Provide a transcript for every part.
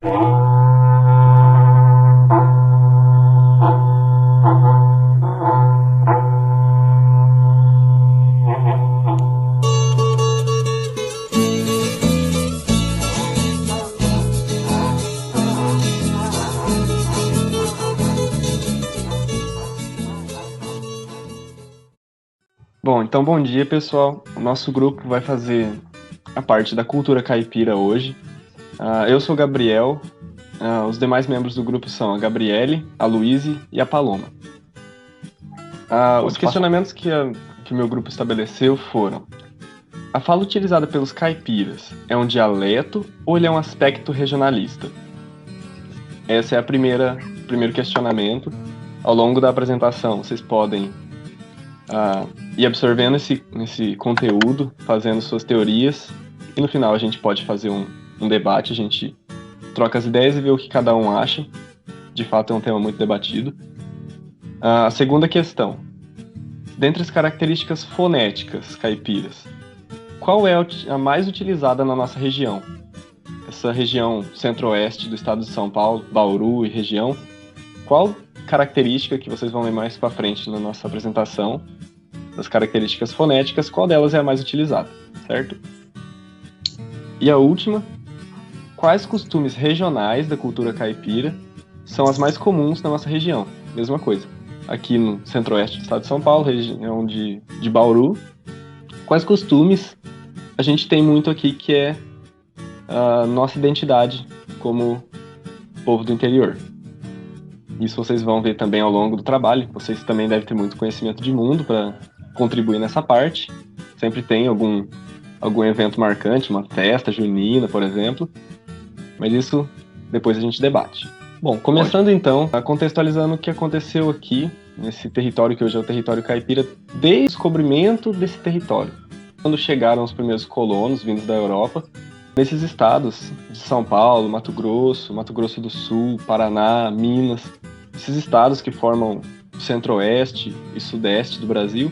Bom, então bom dia, pessoal. O nosso grupo vai fazer a parte da cultura caipira hoje. Eu sou o Gabriel. Os demais membros do grupo são a Gabriele, a Luíse e a Paloma. Os questionamentos que o meu grupo estabeleceu foram: a fala utilizada pelos caipiras é um dialeto ou ele é um aspecto regionalista? Esse é o primeiro questionamento. Ao longo da apresentação, vocês podem ir absorvendo esse conteúdo, fazendo suas teorias, e no final a gente pode fazer um debate, a gente troca as ideias e vê o que cada um acha. De fato é um tema muito debatido. A segunda questão: dentre as características fonéticas caipiras, qual é a mais utilizada na nossa região? Essa região centro-oeste do estado de São Paulo, Bauru e região, qual característica que vocês vão ler mais para frente na nossa apresentação, das características fonéticas, qual delas é a mais utilizada, certo? E a última: quais costumes regionais da cultura caipira são as mais comuns na nossa região? Mesma coisa. Aqui no centro-oeste do estado de São Paulo, região de Bauru, quais costumes a gente tem muito aqui que é a nossa identidade como povo do interior? Isso vocês vão ver também ao longo do trabalho. Vocês também devem ter muito conhecimento de mundo para contribuir nessa parte. Sempre tem algum evento marcante, uma festa junina, por exemplo. Mas isso depois a gente debate. Bom, começando então, contextualizando o que aconteceu aqui nesse território que hoje é o território caipira, desde o descobrimento desse território. Quando chegaram os primeiros colonos vindos da Europa, nesses estados de São Paulo, Mato Grosso do Sul, Paraná, Minas, esses estados que formam o centro-oeste e sudeste do Brasil,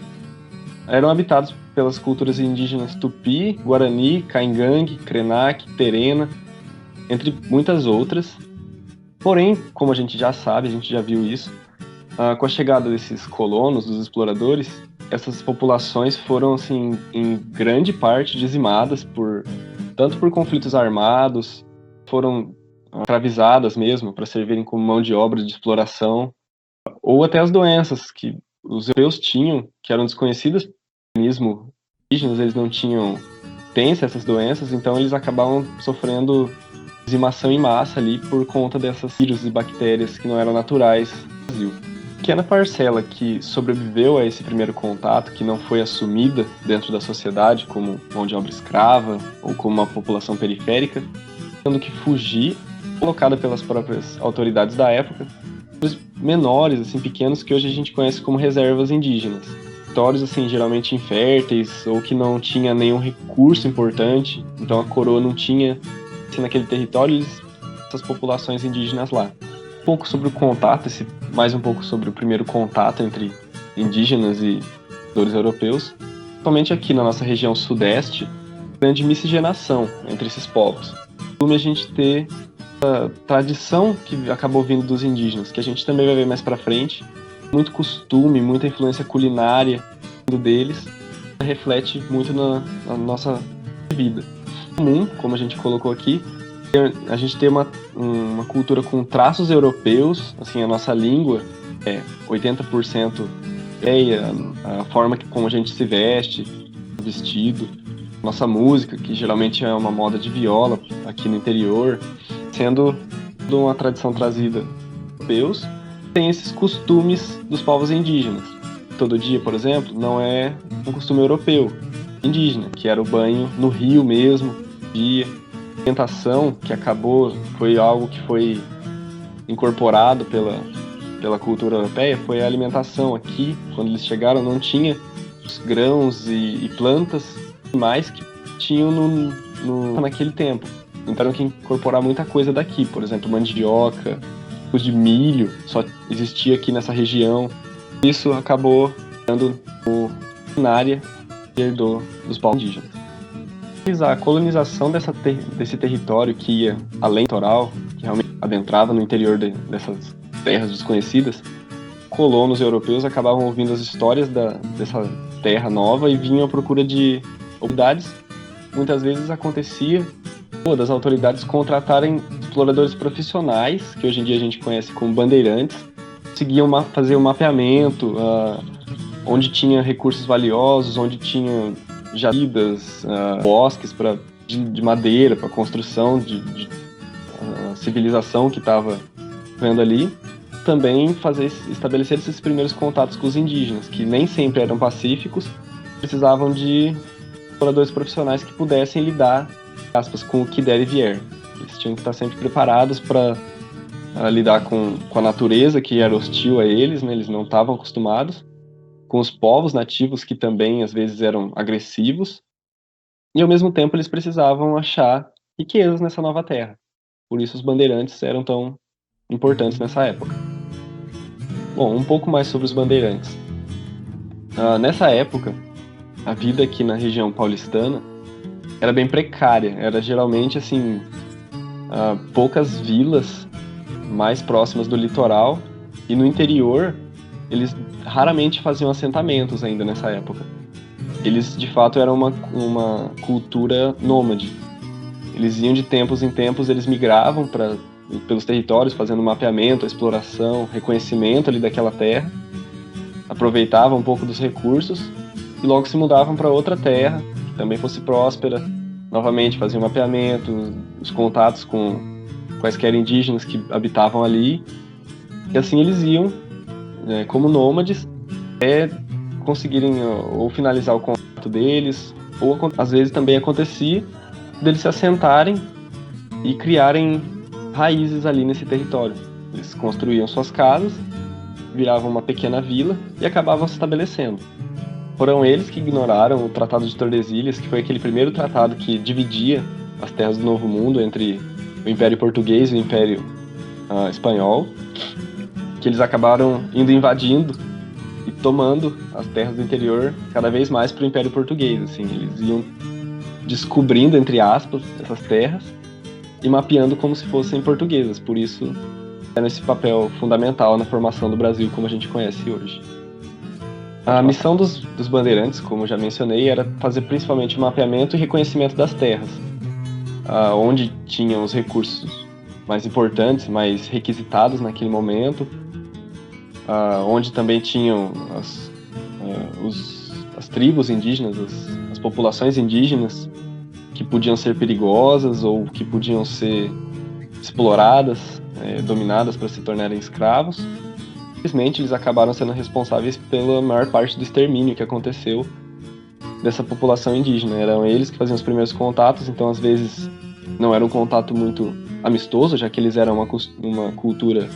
eram habitados pelas culturas indígenas Tupi, Guarani, Caingangue, Krenak, Terena, entre muitas outras. Porém, como a gente já sabe, a gente já viu isso, com a chegada desses colonos, dos exploradores, essas populações foram, assim, em grande parte dizimadas tanto por conflitos armados, foram escravizadas mesmo para servirem como mão de obra de exploração, ou até as doenças que os europeus tinham, que eram desconhecidas pelo organismo indígenas, eles não tinham potência essas doenças, então eles acabavam sofrendo dizimação em massa ali por conta dessas vírus e bactérias que não eram naturais no Brasil. A pequena parcela que sobreviveu a esse primeiro contato, que não foi assumida dentro da sociedade como mão de obra escrava ou como uma população periférica, tendo que fugir, colocada pelas próprias autoridades da época, menores, assim, pequenos, que hoje a gente conhece como reservas indígenas. Territórios, assim, geralmente inférteis ou que não tinha nenhum recurso importante, então a coroa não tinha, assim, naquele território, essas populações indígenas lá. Um pouco sobre o contato, mais um pouco sobre o primeiro contato entre indígenas e exploradores europeus. Principalmente aqui na nossa região sudeste, grande miscigenação entre esses povos. A gente ter a tradição que acabou vindo dos indígenas, que a gente também vai ver mais pra frente, muito costume, muita influência culinária deles, reflete muito na nossa vida. Comum, como a gente colocou aqui, a gente tem uma cultura com traços europeus, assim, a nossa língua é 80% europeia, a forma como a gente se veste, vestido, nossa música, que geralmente é uma moda de viola aqui no interior, sendo uma tradição trazida dos europeus, tem esses costumes dos povos indígenas. Todo dia, por exemplo, não é um costume europeu, indígena, que era o banho no rio mesmo, dia. A alimentação que foi algo que foi incorporado pela cultura europeia, foi a alimentação. Aqui, quando eles chegaram, não tinha os grãos e plantas mais que tinham naquele tempo. Então, tiveram que incorporar muita coisa daqui, por exemplo, mandioca, tipos de milho, só existia aqui nessa região. Isso acabou dando na área dos povos indígenas. A colonização desse território que ia além do litoral, que adentrava no interior dessas terras desconhecidas, colonos europeus acabavam ouvindo as histórias dessa terra nova e vinham à procura de oportunidades. Muitas vezes acontecia das autoridades contratarem exploradores profissionais, que hoje em dia a gente conhece como bandeirantes, conseguiam fazer um mapeamento, onde tinha recursos valiosos, onde tinha jazidas, bosques de madeira para construção de civilização que estava vendo ali. Também estabelecer esses primeiros contatos com os indígenas, que nem sempre eram pacíficos, precisavam de exploradores profissionais que pudessem lidar, aspas, com o que der e vier. Eles tinham que estar sempre preparados para lidar com a natureza, que era hostil a eles, né? Eles não estavam acostumados, com os povos nativos, que também às vezes eram agressivos, e ao mesmo tempo eles precisavam achar riquezas nessa nova terra. Por isso os bandeirantes eram tão importantes nessa época. Bom, um pouco mais sobre os bandeirantes. Nessa época, a vida aqui na região paulistana era bem precária. Era geralmente, assim, poucas vilas mais próximas do litoral, e no interior eles raramente faziam assentamentos ainda nessa época. Eles, de fato, eram uma cultura nômade. Eles iam de tempos em tempos, eles migravam pelos territórios, fazendo mapeamento, exploração, reconhecimento ali daquela terra, aproveitavam um pouco dos recursos e logo se mudavam para outra terra, que também fosse próspera. Novamente faziam mapeamento, os contatos com quaisquer indígenas que habitavam ali, e assim eles iam, como nômades, até conseguirem ou finalizar o contrato deles, ou às vezes também acontecia deles se assentarem e criarem raízes ali nesse território. Eles construíam suas casas, viravam uma pequena vila e acabavam se estabelecendo. Foram eles que ignoraram o Tratado de Tordesilhas, que foi aquele primeiro tratado que dividia as terras do Novo Mundo entre o Império Português e o Império Espanhol, que eles acabaram indo invadindo e tomando as terras do interior cada vez mais para o Império Português. Assim, eles iam descobrindo, entre aspas, essas terras e mapeando como se fossem portuguesas. Por isso, era esse papel fundamental na formação do Brasil como a gente conhece hoje. A missão dos bandeirantes, como já mencionei, era fazer principalmente mapeamento e reconhecimento das terras, onde tinham os recursos mais importantes, mais requisitados naquele momento, onde também tinham as tribos indígenas, as populações indígenas, que podiam ser perigosas ou que podiam ser exploradas, dominadas para se tornarem escravos. Infelizmente, eles acabaram sendo responsáveis pela maior parte do extermínio que aconteceu dessa população indígena. Eram eles que faziam os primeiros contatos, então às vezes não era um contato muito amistoso, já que eles eram uma cultura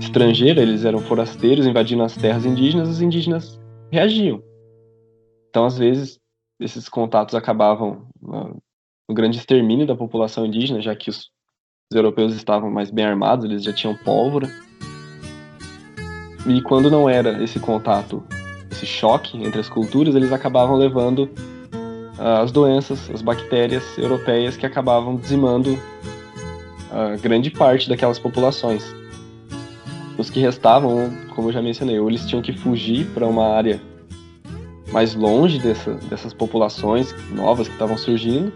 estrangeira, eles eram forasteiros invadindo as terras indígenas, os indígenas reagiam. Então, às vezes, esses contatos acabavam no grande extermínio da população indígena, já que os europeus estavam mais bem armados, eles já tinham pólvora. E quando não era esse contato, esse choque entre as culturas, eles acabavam levando as doenças, as bactérias europeias que acabavam dizimando grande parte daquelas populações. Os que restavam, como eu já mencionei, ou eles tinham que fugir para uma área mais longe dessas populações novas que estavam surgindo,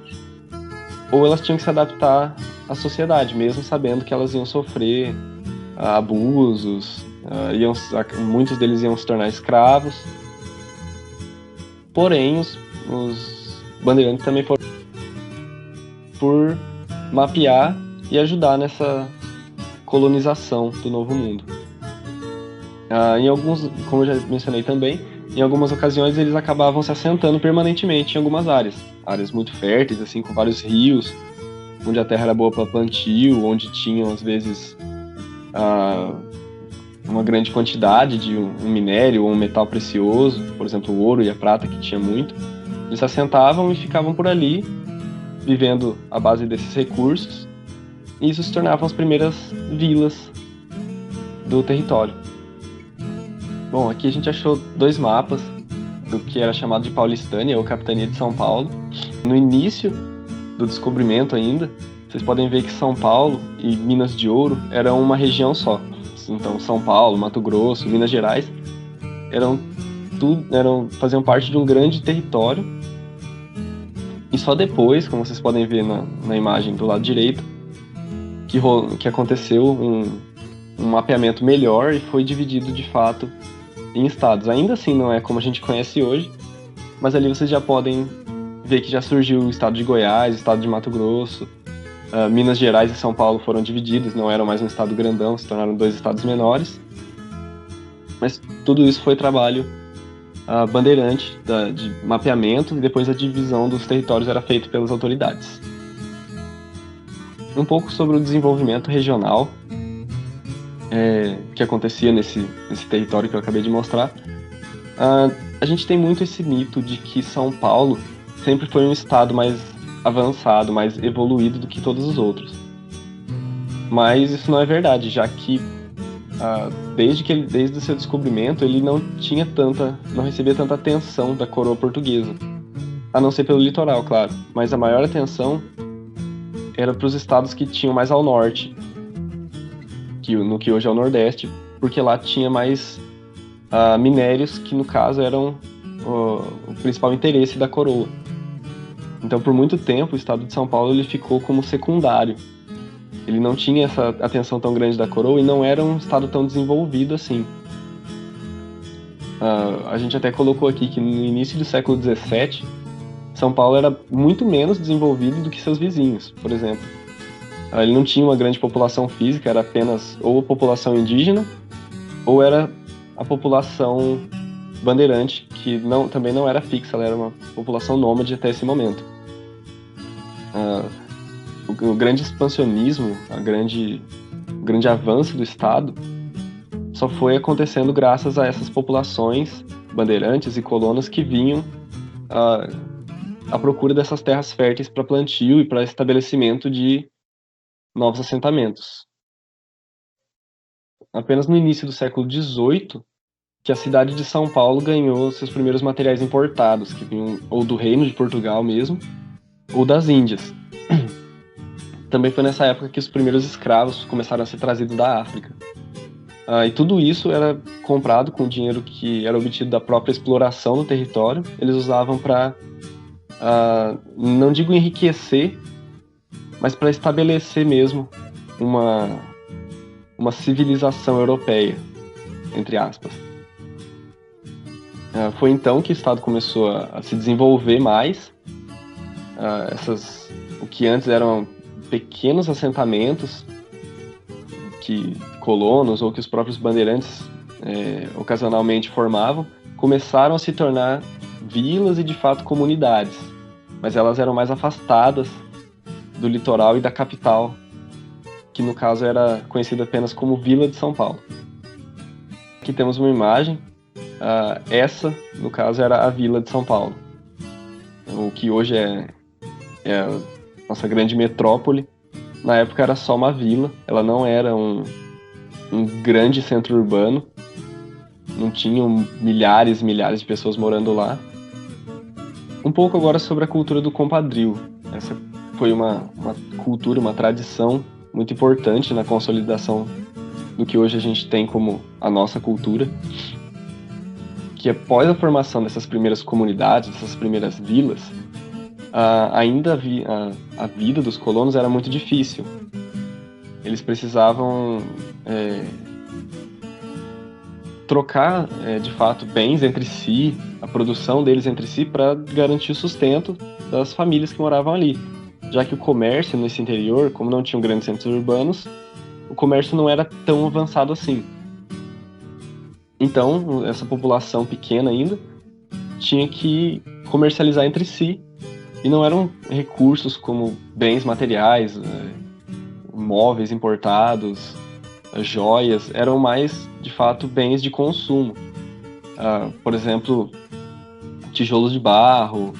ou elas tinham que se adaptar à sociedade, mesmo sabendo que elas iam sofrer abusos, muitos deles iam se tornar escravos. Porém, os bandeirantes também foram por mapear e ajudar nessa colonização do Novo Mundo. Em alguns, como eu já mencionei também, em algumas ocasiões eles acabavam se assentando permanentemente em algumas áreas muito férteis, assim, com vários rios, onde a terra era boa para plantio, onde tinham às vezes uma grande quantidade de um minério ou um metal precioso, por exemplo, o ouro e a prata, que tinha muito. Eles se assentavam e ficavam por ali, vivendo à base desses recursos, e isso se tornavam as primeiras vilas do território. Bom, aqui a gente achou 2 mapas do que era chamado de Paulistânia, ou Capitania de São Paulo. No início do descobrimento ainda, vocês podem ver que São Paulo e Minas de Ouro eram uma região só. Então, São Paulo, Mato Grosso, Minas Gerais faziam parte de um grande território. E só depois, como vocês podem ver na imagem do lado direito, que aconteceu um mapeamento melhor e foi dividido de fato em estados. Ainda assim não é como a gente conhece hoje, mas ali vocês já podem ver que já surgiu o estado de Goiás, o estado de Mato Grosso, Minas Gerais e São Paulo foram divididos, não eram mais um estado grandão, se tornaram 2 estados menores. Mas tudo isso foi trabalho bandeirante de mapeamento, e depois a divisão dos territórios era feita pelas autoridades. Um pouco sobre o desenvolvimento regional que acontecia nesse território que eu acabei de mostrar. A gente tem muito esse mito de que São Paulo sempre foi um estado mais avançado, mais evoluído do que todos os outros. Mas isso não é verdade, já que desde o seu descobrimento ele não recebia tanta atenção da coroa portuguesa, a não ser pelo litoral, claro, mas a maior atenção era para os estados que tinham mais ao norte, no que hoje é o Nordeste, porque lá tinha mais minérios que no caso eram o principal interesse da coroa. Então, por muito tempo, o estado de São Paulo ele ficou como secundário. Ele não tinha essa atenção tão grande da coroa e não era um estado tão desenvolvido assim. A gente até colocou aqui que no início do século XVII, São Paulo era muito menos desenvolvido do que seus vizinhos, por exemplo. Ele não tinha uma grande população física, era apenas ou a população indígena ou era a população bandeirante, que também não era fixa, ela era uma população nômade até esse momento. O grande expansionismo, o grande avanço do Estado só foi acontecendo graças a essas populações bandeirantes e colonos que vinham à procura dessas terras férteis para plantio e para estabelecimento de novos assentamentos. Apenas no início do século XVIII que a cidade de São Paulo ganhou seus primeiros materiais importados, que vinham ou do Reino de Portugal mesmo, ou das Índias. Também foi nessa época que os primeiros escravos começaram a ser trazidos da África. E tudo isso era comprado com dinheiro que era obtido da própria exploração do território. Eles usavam para, não digo enriquecer, mas para estabelecer mesmo uma civilização europeia, entre aspas. Foi então que o Estado começou a se desenvolver mais. O que antes eram pequenos assentamentos que colonos ou que os próprios bandeirantes ocasionalmente formavam, começaram a se tornar vilas e de fato comunidades, mas elas eram mais afastadas do litoral e da capital, que no caso era conhecida apenas como Vila de São Paulo. Aqui temos uma imagem, essa no caso era a Vila de São Paulo, o que hoje é a nossa grande metrópole. Na época era só uma vila, ela não era um grande centro urbano, não tinham milhares e milhares de pessoas morando lá. Um pouco agora sobre a cultura do compadrio. Essa foi uma cultura, uma tradição muito importante na consolidação do que hoje a gente tem como a nossa cultura, que após a formação dessas primeiras comunidades, dessas primeiras vilas, ainda a vida dos colonos era muito difícil. Eles precisavam trocar, de fato, bens entre si, a produção deles entre si, para garantir o sustento das famílias que moravam ali. Já que o comércio nesse interior, como não tinham grandes centros urbanos, o comércio não era tão avançado assim. Então, essa população pequena ainda tinha que comercializar entre si, e não eram recursos como bens materiais, móveis importados, joias, eram mais, de fato, bens de consumo. Por exemplo, tijolos de barro,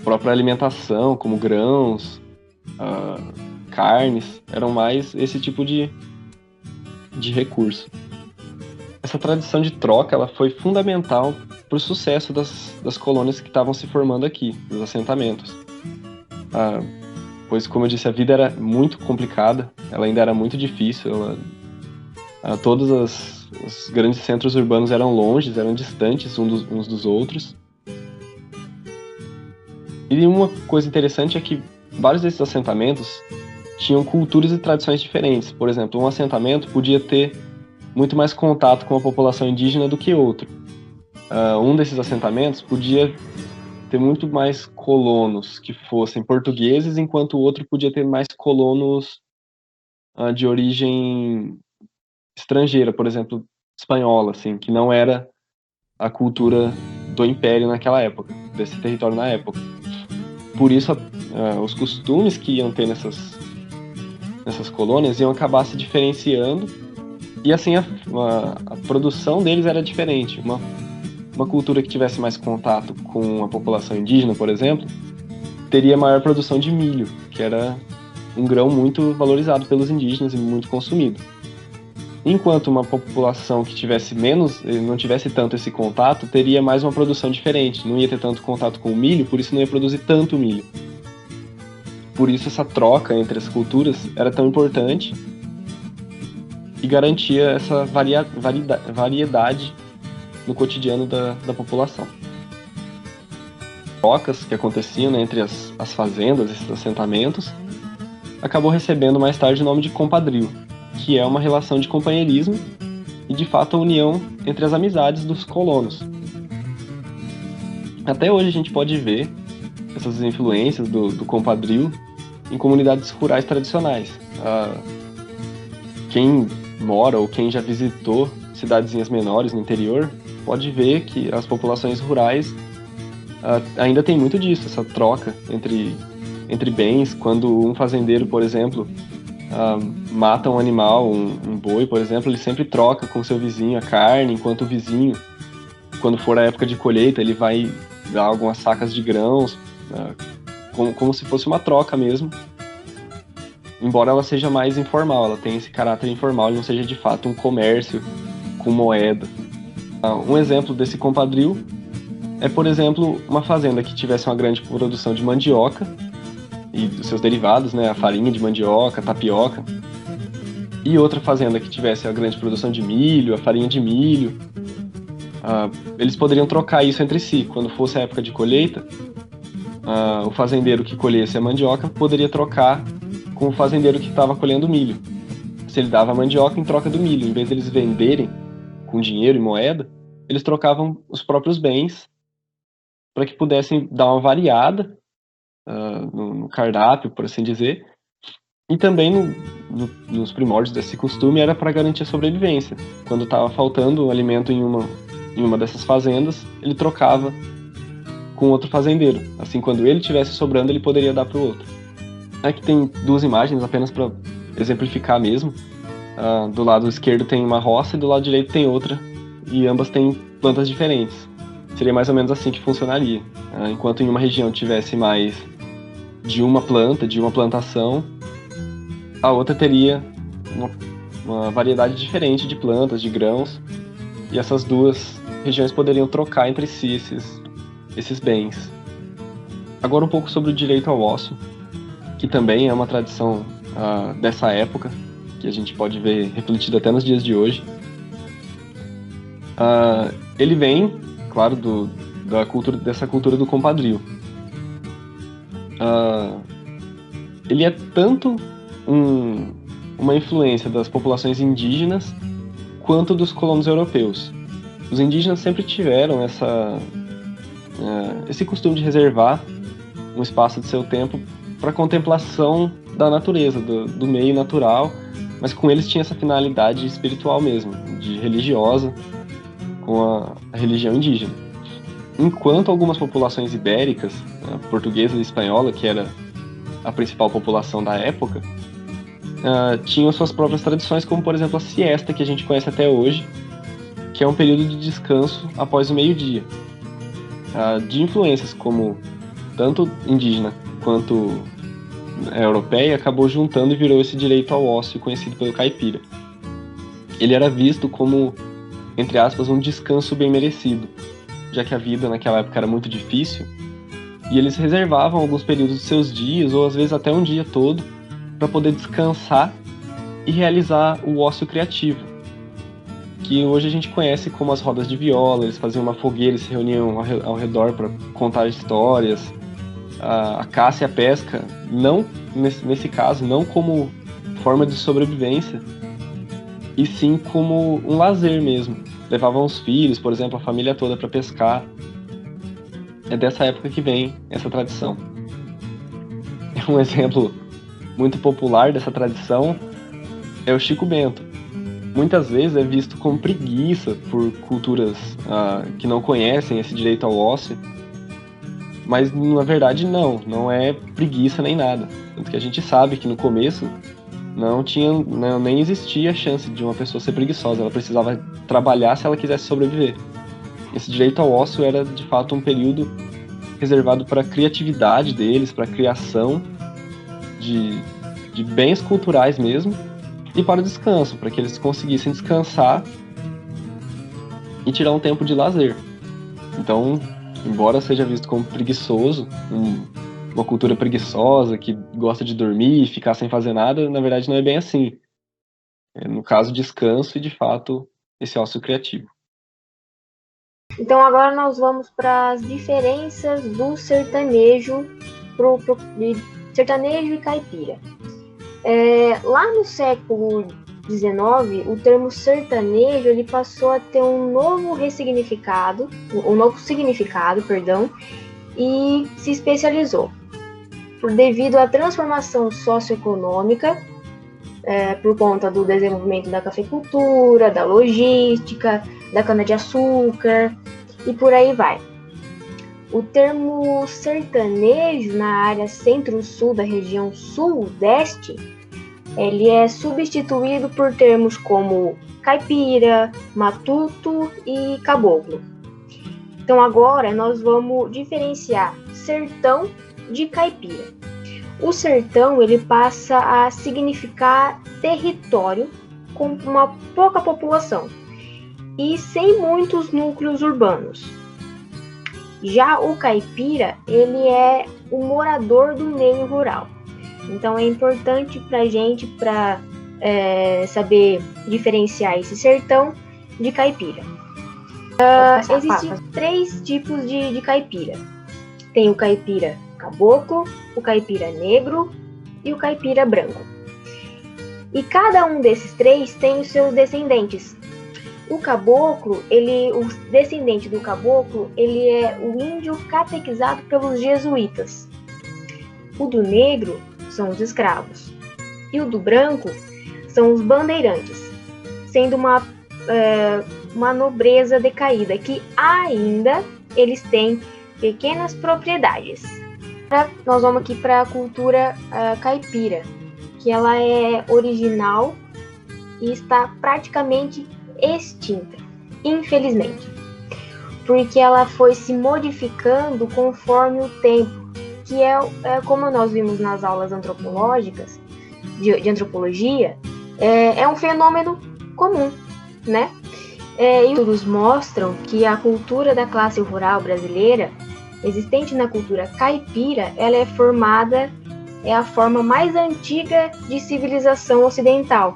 própria alimentação, como grãos, carnes, eram mais esse tipo de recurso. Essa tradição de troca ela foi fundamental para o sucesso das colônias que estavam se formando aqui, dos assentamentos. pois, como eu disse, a vida era muito complicada, ela ainda era muito difícil, todos os grandes centros urbanos eram longes, eram distantes uns dos outros. E uma coisa interessante é que vários desses assentamentos tinham culturas e tradições diferentes. Por exemplo, um assentamento podia ter muito mais contato com a população indígena do que outro. Um desses assentamentos podia ter muito mais colonos que fossem portugueses, enquanto o outro podia ter mais colonos de origem estrangeira, por exemplo, espanhola, assim, que não era a cultura do império naquela época, desse território na época. Por isso, os costumes que iam ter nessas colônias iam acabar se diferenciando, e assim a produção deles era diferente. Uma cultura que tivesse mais contato com a população indígena, por exemplo, teria maior produção de milho, que era um grão muito valorizado pelos indígenas e muito consumido. Enquanto uma população que tivesse não tivesse tanto esse contato, teria mais uma produção diferente, não ia ter tanto contato com o milho, por isso não ia produzir tanto milho. Por isso essa troca entre as culturas era tão importante e garantia essa variedade no cotidiano da população. Trocas que aconteciam, né, entre as fazendas, esses assentamentos, acabou recebendo mais tarde o nome de compadrio, que é uma relação de companheirismo e, de fato, a união entre as amizades dos colonos. Até hoje a gente pode ver essas influências do compadrio em comunidades rurais tradicionais. Quem mora ou quem já visitou cidadezinhas menores no interior pode ver que as populações rurais ainda tem muito disso, essa troca entre bens. Quando um fazendeiro, por exemplo, mata um animal, um boi, por exemplo, ele sempre troca com seu vizinho a carne, enquanto o vizinho, quando for a época de colheita, ele vai dar algumas sacas de grãos, como se fosse uma troca mesmo. Embora ela seja mais informal, ela tem esse caráter informal e não seja de fato um comércio com moeda. Um exemplo desse compadrio é, por exemplo, uma fazenda que tivesse uma grande produção de mandioca e dos seus derivados, né, a farinha de mandioca, a tapioca, e outra fazenda que tivesse a grande produção de milho, a farinha de milho. Eles poderiam trocar isso entre si. Quando fosse a época de colheita, o fazendeiro que colhesse a mandioca poderia trocar com o fazendeiro que estava colhendo milho. Se ele dava a mandioca em troca do milho, em vez de eles venderem com dinheiro e moeda, eles trocavam os próprios bens para que pudessem dar uma variada no cardápio, por assim dizer. E também nos primórdios desse costume era para garantir a sobrevivência. Quando estava faltando alimento em uma dessas fazendas, ele trocava com outro fazendeiro. Assim, quando ele tivesse sobrando, ele poderia dar para o outro. Aqui tem duas imagens apenas para exemplificar mesmo. Do lado esquerdo tem uma roça e do lado direito tem outra, e ambas têm plantas diferentes. Seria mais ou menos assim que funcionaria. Enquanto em uma região tivesse mais de uma planta, de uma plantação, a outra teria uma variedade diferente de plantas, de grãos, e essas duas regiões poderiam trocar entre si esses bens. Agora um pouco sobre o direito ao ócio, que também é uma tradição dessa época, que a gente pode ver refletido até nos dias de hoje. Ele vem, claro, dessa cultura do compadrio. Ele é tanto uma influência das populações indígenas quanto dos colonos europeus. Os indígenas sempre tiveram esse costume de reservar um espaço de seu tempo para contemplação da natureza, do meio natural, mas com eles tinha essa finalidade espiritual mesmo, de religiosa, com a religião indígena. Enquanto algumas populações ibéricas, portuguesa e espanhola, que era a principal população da época, tinham suas próprias tradições, como por exemplo a siesta, que a gente conhece até hoje, que é um período de descanso após o meio-dia. De influências como tanto indígena quanto europeia, acabou juntando e virou esse direito ao ócio conhecido pelo caipira. Ele era visto como, entre aspas, um descanso bem merecido, já que a vida naquela época era muito difícil, E eles reservavam alguns períodos de seus dias, ou às vezes até um dia todo, para poder descansar e realizar o ócio criativo, que hoje a gente conhece como as rodas de viola. Eles faziam uma fogueira, se reuniam ao redor para contar histórias. A caça e a pesca, não nesse caso, não como forma de sobrevivência, e sim como um lazer mesmo. Levavam os filhos, por exemplo, a família toda para pescar. É dessa época que vem essa tradição. Um exemplo muito popular dessa tradição é o Chico Bento. Muitas vezes é visto como preguiça por culturas que não conhecem esse direito ao ócio, mas na verdade não é preguiça nem nada. Tanto que a gente sabe que no começo nem existia a chance de uma pessoa ser preguiçosa, ela precisava trabalhar se ela quisesse sobreviver. Esse direito ao ócio era de fato um período reservado para a criatividade deles, para a criação de bens culturais mesmo, e para o descanso, para que eles conseguissem descansar e tirar um tempo de lazer. Então, embora seja visto como preguiçoso, uma cultura preguiçosa que gosta de dormir e ficar sem fazer nada, na verdade não é bem assim. No caso, descanso e, de fato, esse ócio criativo. Então agora nós vamos para as diferenças do sertanejo, de sertanejo e caipira. Lá no século XIX, o termo sertanejo ele passou a ter um novo significado, e se especializou devido à transformação socioeconômica, por conta do desenvolvimento da cafeicultura, da logística, da cana-de-açúcar e por aí vai. O termo sertanejo na área centro-sul da região sudeste, ele é substituído por termos como caipira, matuto e caboclo. Então agora nós vamos diferenciar sertão de caipira. O sertão ele passa a significar território com uma pouca população e sem muitos núcleos urbanos. Já o caipira, ele é o morador do meio rural. Então é importante para a gente saber diferenciar esse sertão de caipira. Existem 3 tipos de caipira. Tem o caipira caboclo, o caipira negro e o caipira branco. E cada um desses 3 tem os seus descendentes. O caboclo, o descendente do caboclo, ele é o índio catequizado pelos jesuítas. O do negro são os escravos. E o do branco são os bandeirantes, sendo uma nobreza decaída, que ainda eles têm pequenas propriedades. Nós vamos aqui para a cultura caipira, que ela é original e está praticamente extinta, infelizmente, porque ela foi se modificando conforme o tempo, que é como nós vimos nas aulas antropológicas, de antropologia, é um fenômeno comum, né? E os estudos mostram que a cultura da classe rural brasileira, existente na cultura caipira, ela é a forma mais antiga de civilização ocidental,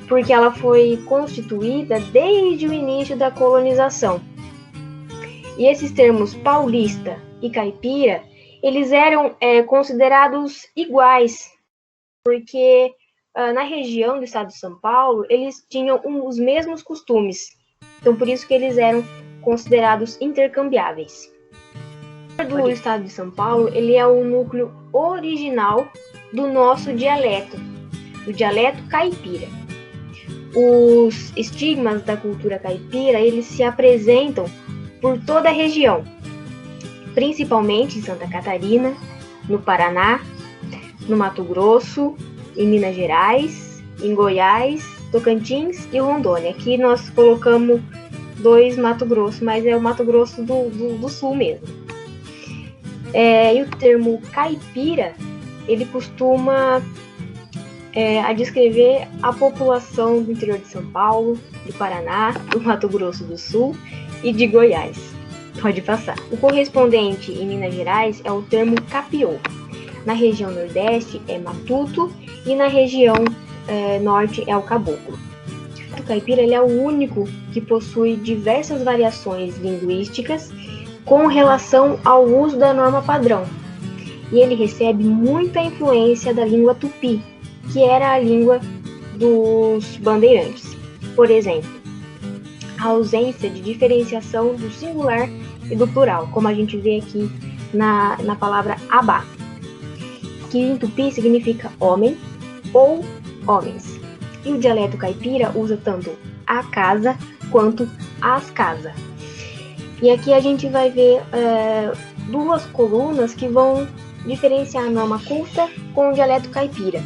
porque ela foi constituída desde o início da colonização. E esses termos paulista e caipira, eles eram considerados iguais, porque na região do estado de São Paulo, eles tinham os mesmos costumes. Então, por isso que eles eram considerados intercambiáveis. Do estado de São Paulo, ele é o núcleo original do nosso dialeto, do dialeto caipira. Os estigmas da cultura caipira, eles se apresentam por toda a região, principalmente em Santa Catarina, no Paraná, no Mato Grosso, em Minas Gerais, em Goiás, Tocantins e Rondônia. Aqui nós colocamos 2 Mato Grosso, mas é o Mato Grosso do Sul mesmo. E o termo caipira, ele costuma a descrever a população do interior de São Paulo, do Paraná, do Mato Grosso do Sul e de Goiás. Pode passar. O correspondente em Minas Gerais é o termo capiô. Na região Nordeste é matuto e na região Norte é o caboclo. O caipira ele é o único que possui diversas variações linguísticas com relação ao uso da norma padrão. E ele recebe muita influência da língua tupi, que era a língua dos bandeirantes. Por exemplo, a ausência de diferenciação do singular e do plural, como a gente vê aqui na palavra abá, que em tupi significa homem ou homens. E o dialeto caipira usa tanto a casa quanto as casas. E aqui a gente vai ver duas colunas que vão diferenciar a norma culta com o dialeto caipira.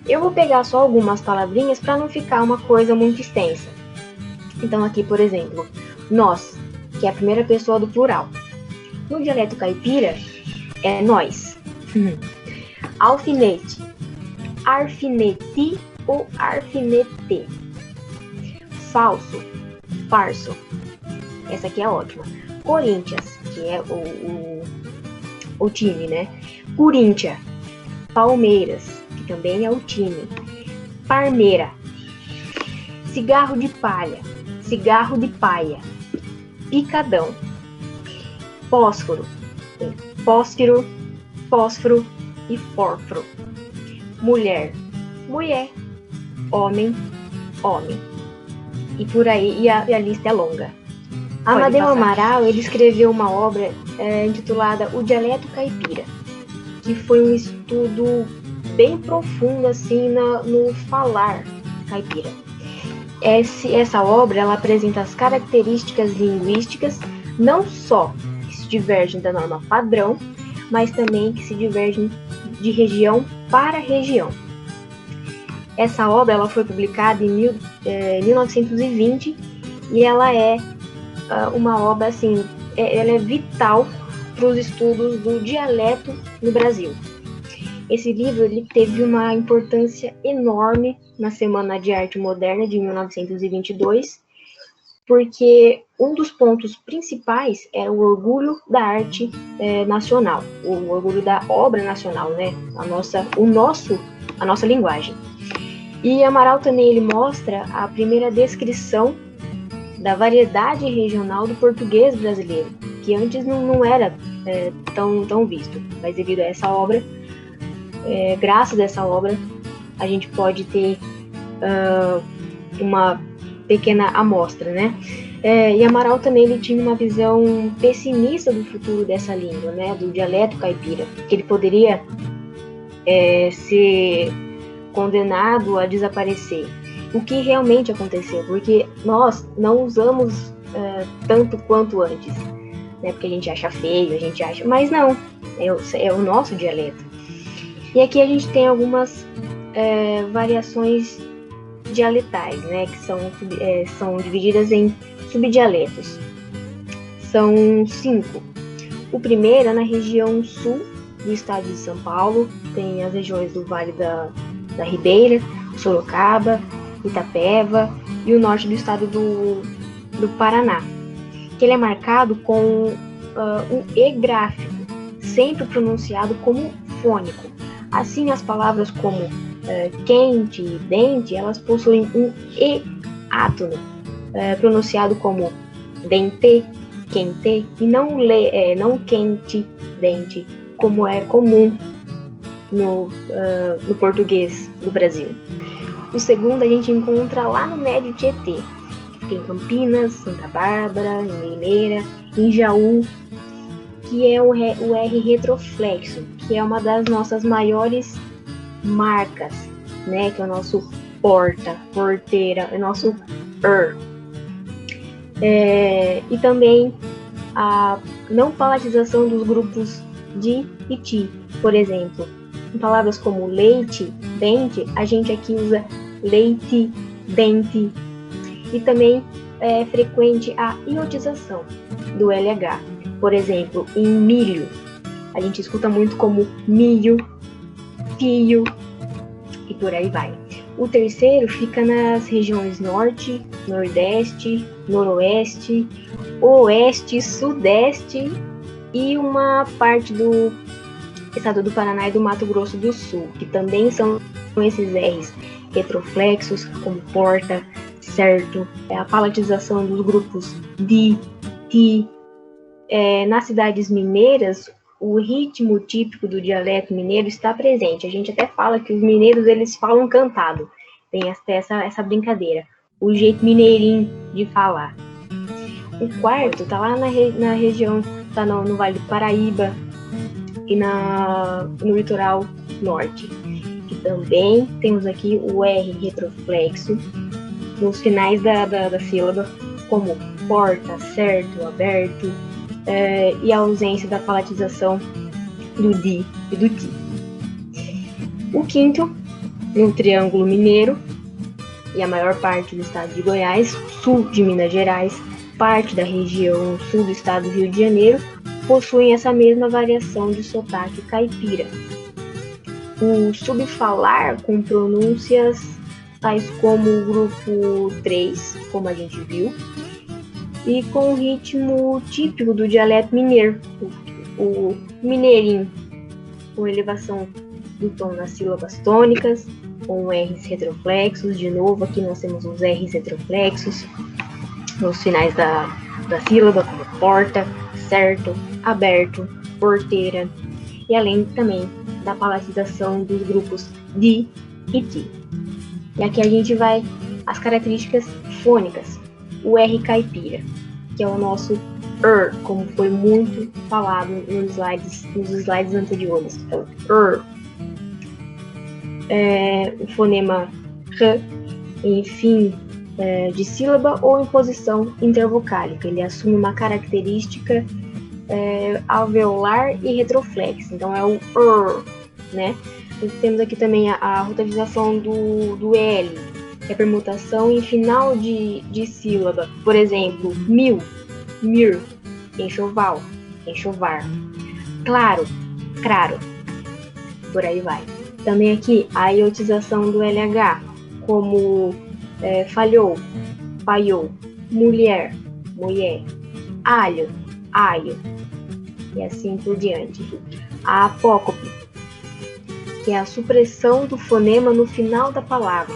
Eu vou pegar só algumas palavrinhas para não ficar uma coisa muito extensa. Então aqui, por exemplo, nós, que é a primeira pessoa do plural. No dialeto caipira, é nós. Alfinete, arfinete ou arfinete. Falso, farso. Essa aqui é ótima. Corinthians, que é o time, né? Corinthians. Palmeiras, que também é o time. Parmeira. Cigarro de palha. Cigarro de paia. Picadão. Fósforo. Fósforo, fósforo e fósforo. Mulher. Mulher. Homem. Homem. E por aí, e a lista é longa. Amadeu Amaral, ele escreveu uma obra intitulada O Dialeto Caipira, que foi um estudo bem profundo assim no falar caipira. Essa obra ela apresenta as características linguísticas não só que se divergem da norma padrão, mas também que se divergem de região para região. Essa obra ela foi publicada em 1920 e ela é uma obra assim, ela é vital para os estudos do dialeto no Brasil. Esse livro ele teve uma importância enorme na Semana de Arte Moderna de 1922, porque um dos pontos principais era o orgulho da arte nacional, o orgulho da obra nacional, né? A nossa linguagem. E Amaral também ele mostra a primeira descrição da variedade regional do português brasileiro, que antes não era tão visto, mas devido a essa obra, graças a essa obra, a gente pode ter uma pequena amostra, né? E Amaral também ele tinha uma visão pessimista do futuro dessa língua, né? Do dialeto caipira, que ele poderia ser condenado a desaparecer. O que realmente aconteceu, porque nós não usamos tanto quanto antes, né? Porque a gente acha feio, a gente acha, mas não, é o nosso dialeto. E aqui a gente tem algumas variações dialetais, né? Que são divididas em subdialetos. São 5. O primeiro é na região sul do estado de São Paulo, tem as regiões do Vale da Ribeira, Sorocaba, Itapeva e o norte do estado do Paraná, que ele é marcado com um E gráfico, sempre pronunciado como fônico. Assim, as palavras como quente e dente, elas possuem um E átono, pronunciado como dente, quente, e não quente, dente, como é comum no português do Brasil. O segundo a gente encontra lá no Médio Tietê, que fica em Campinas, Santa Bárbara, em Limeira, em Jaú, que é o R retroflexo, que é uma das nossas maiores marcas, né? Que é o nosso porta, porteira, é o nosso e também a não palatização dos grupos de e ti. Por exemplo, em palavras como leite, dente, a gente aqui usa leite, dente. E também é frequente a iotização do LH. Por exemplo, em milho, a gente escuta muito como milho, fio e por aí vai. O terceiro fica nas regiões norte, nordeste, noroeste, oeste, sudeste e uma parte do estado do Paraná e do Mato Grosso do Sul, que também são esses R's retroflexos, como porta, certo, a palatização dos grupos di, ti. Nas cidades mineiras, o ritmo típico do dialeto mineiro está presente. A gente até fala que os mineiros eles falam cantado. Tem essa brincadeira. O jeito mineirinho de falar. O quarto está lá na região, está no Vale do Paraíba e no litoral norte. Que também temos aqui o R retroflexo nos finais da sílaba, como porta, certo, aberto, e a ausência da palatização do di e do ti. O quinto, no Triângulo Mineiro, e a maior parte do estado de Goiás, sul de Minas Gerais, parte da região sul do estado do Rio de Janeiro, possuem essa mesma variação de sotaque caipira. O subfalar com pronúncias tais como o grupo 3, como a gente viu, e com o ritmo típico do dialeto mineiro, o mineirinho, com elevação do tom nas sílabas tônicas, com R's retroflexos. De novo, aqui nós temos os R's retroflexos nos finais da sílaba, como porta, certo, aberto, porteira, e além também da palatização dos grupos di e ti. E aqui a gente vai às características fônicas. O R caipira, que é o nosso como foi muito falado nos slides anteriores. É o o fonema R em fim de sílaba ou em posição intervocálica. Ele assume uma característica alveolar e retroflexa. Então é o né? E temos aqui também a rotatização do L, que é a permutação em final de sílaba. Por exemplo, mil, mir, enxoval, enxovar, claro, craro, por aí vai. Também aqui a iotização do LH, como falhou, falhou, mulher, mulher, alho, alho, e assim por diante. A apócope, que é a supressão do fonema no final da palavra,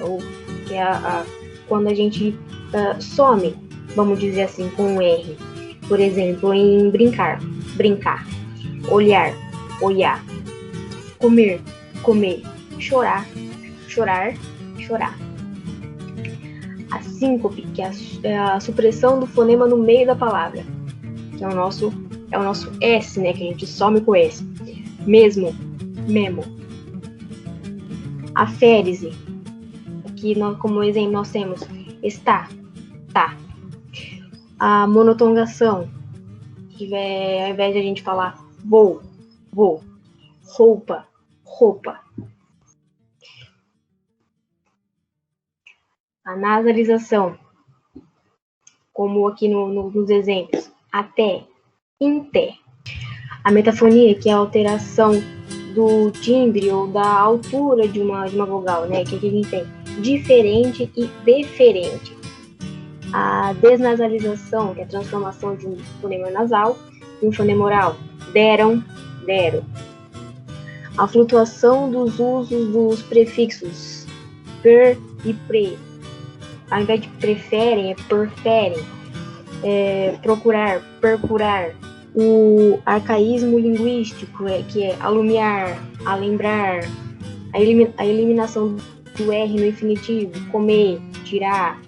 ou que é quando a gente some, vamos dizer assim, com um R. Por exemplo, em brincar, brincar, olhar, olhar, comer, comer, chorar, chorar, chorar. A síncope, que é a supressão do fonema no meio da palavra, que é o nosso S, né, que a gente some com o S. Mesmo, memo. A férese, aqui como exemplo nós temos está, tá. A monotongação, que ao invés de a gente falar vou, vou, roupa, roupa. A nasalização, como aqui nos exemplos, até, inté. A metafonia, que é a alteração do timbre ou da altura de uma vogal, né? Que aqui a gente tem diferente e deferente. A desnasalização, que é a transformação de um fonema nasal em um fonema oral. Deram, deram. A flutuação dos usos dos prefixos per e pre. Ao invés de preferem, é preferem. Procurar, percurar. O arcaísmo linguístico, que é alumiar, alembrar. A eliminação do R no infinitivo, comer, tirar.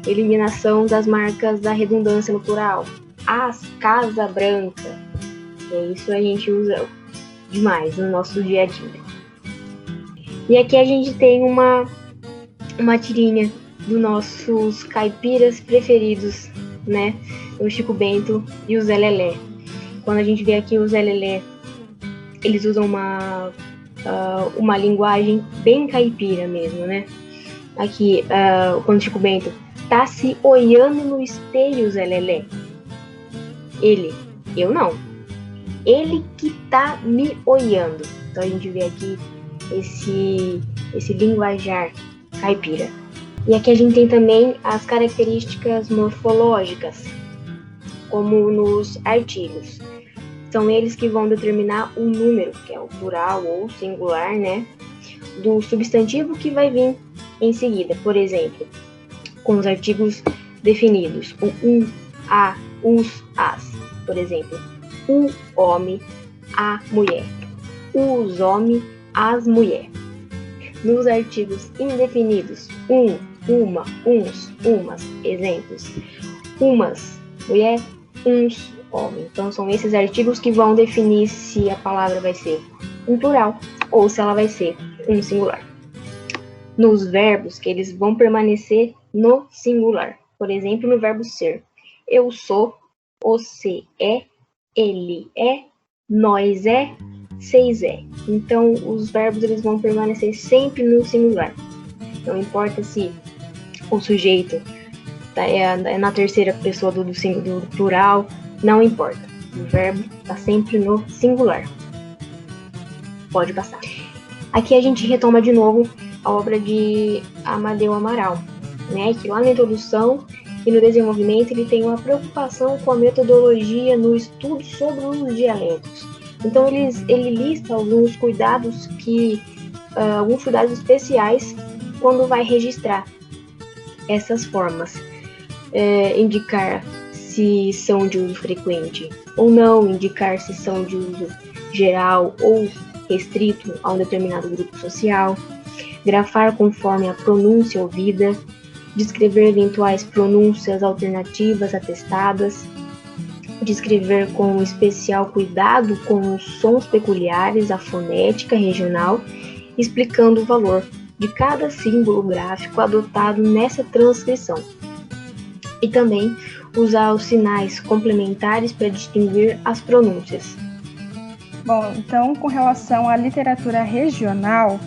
Eliminação das marcas da redundância no plural. As, casa branca. Isso a gente usa demais no nosso dia a dia. E aqui a gente tem uma tirinha dos nossos caipiras preferidos, né? O Chico Bento e o Zé Lelé. Quando a gente vê aqui o Zé Lelé, eles usam uma linguagem bem caipira mesmo, né? Aqui, quando o Chico Bento tá se olhando no espelho, Zé Lelé. Ele, eu não. Ele que tá me olhando. Então a gente vê aqui esse linguajar caipira. E aqui a gente tem também as características morfológicas, como nos artigos. São eles que vão determinar o número, que é o plural ou singular, né, do substantivo que vai vir em seguida. Por exemplo, com os artigos definidos, o a, os, as. Por exemplo, o homem, a mulher. Os homens, as mulheres. Nos artigos indefinidos, uma, uns, umas, exemplos. Umas, mulher, uns, homem. Então, são esses artigos que vão definir se a palavra vai ser um plural ou se ela vai ser um singular. Nos verbos, que eles vão permanecer no singular. Por exemplo, no verbo ser. Eu sou, você é, ele é, nós é, vocês é. Então, os verbos eles vão permanecer sempre no singular. Não importa se o sujeito é na terceira pessoa do plural, não importa. O verbo está sempre no singular. Pode passar. Aqui a gente retoma de novo a obra de Amadeu Amaral, né? Que lá na introdução e no desenvolvimento ele tem uma preocupação com a metodologia no estudo sobre os dialetos. Então ele lista alguns cuidados especiais quando vai registrar essas formas. Indicar se são de uso frequente ou não, indicar se são de uso geral ou restrito a um determinado grupo social, grafar conforme a pronúncia ouvida, descrever eventuais pronúncias alternativas atestadas, descrever com especial cuidado com os sons peculiares, a fonética regional, explicando o valor de cada símbolo gráfico adotado nessa transcrição. E também usar os sinais complementares para distinguir as pronúncias. Bom, então, com relação à literatura regional,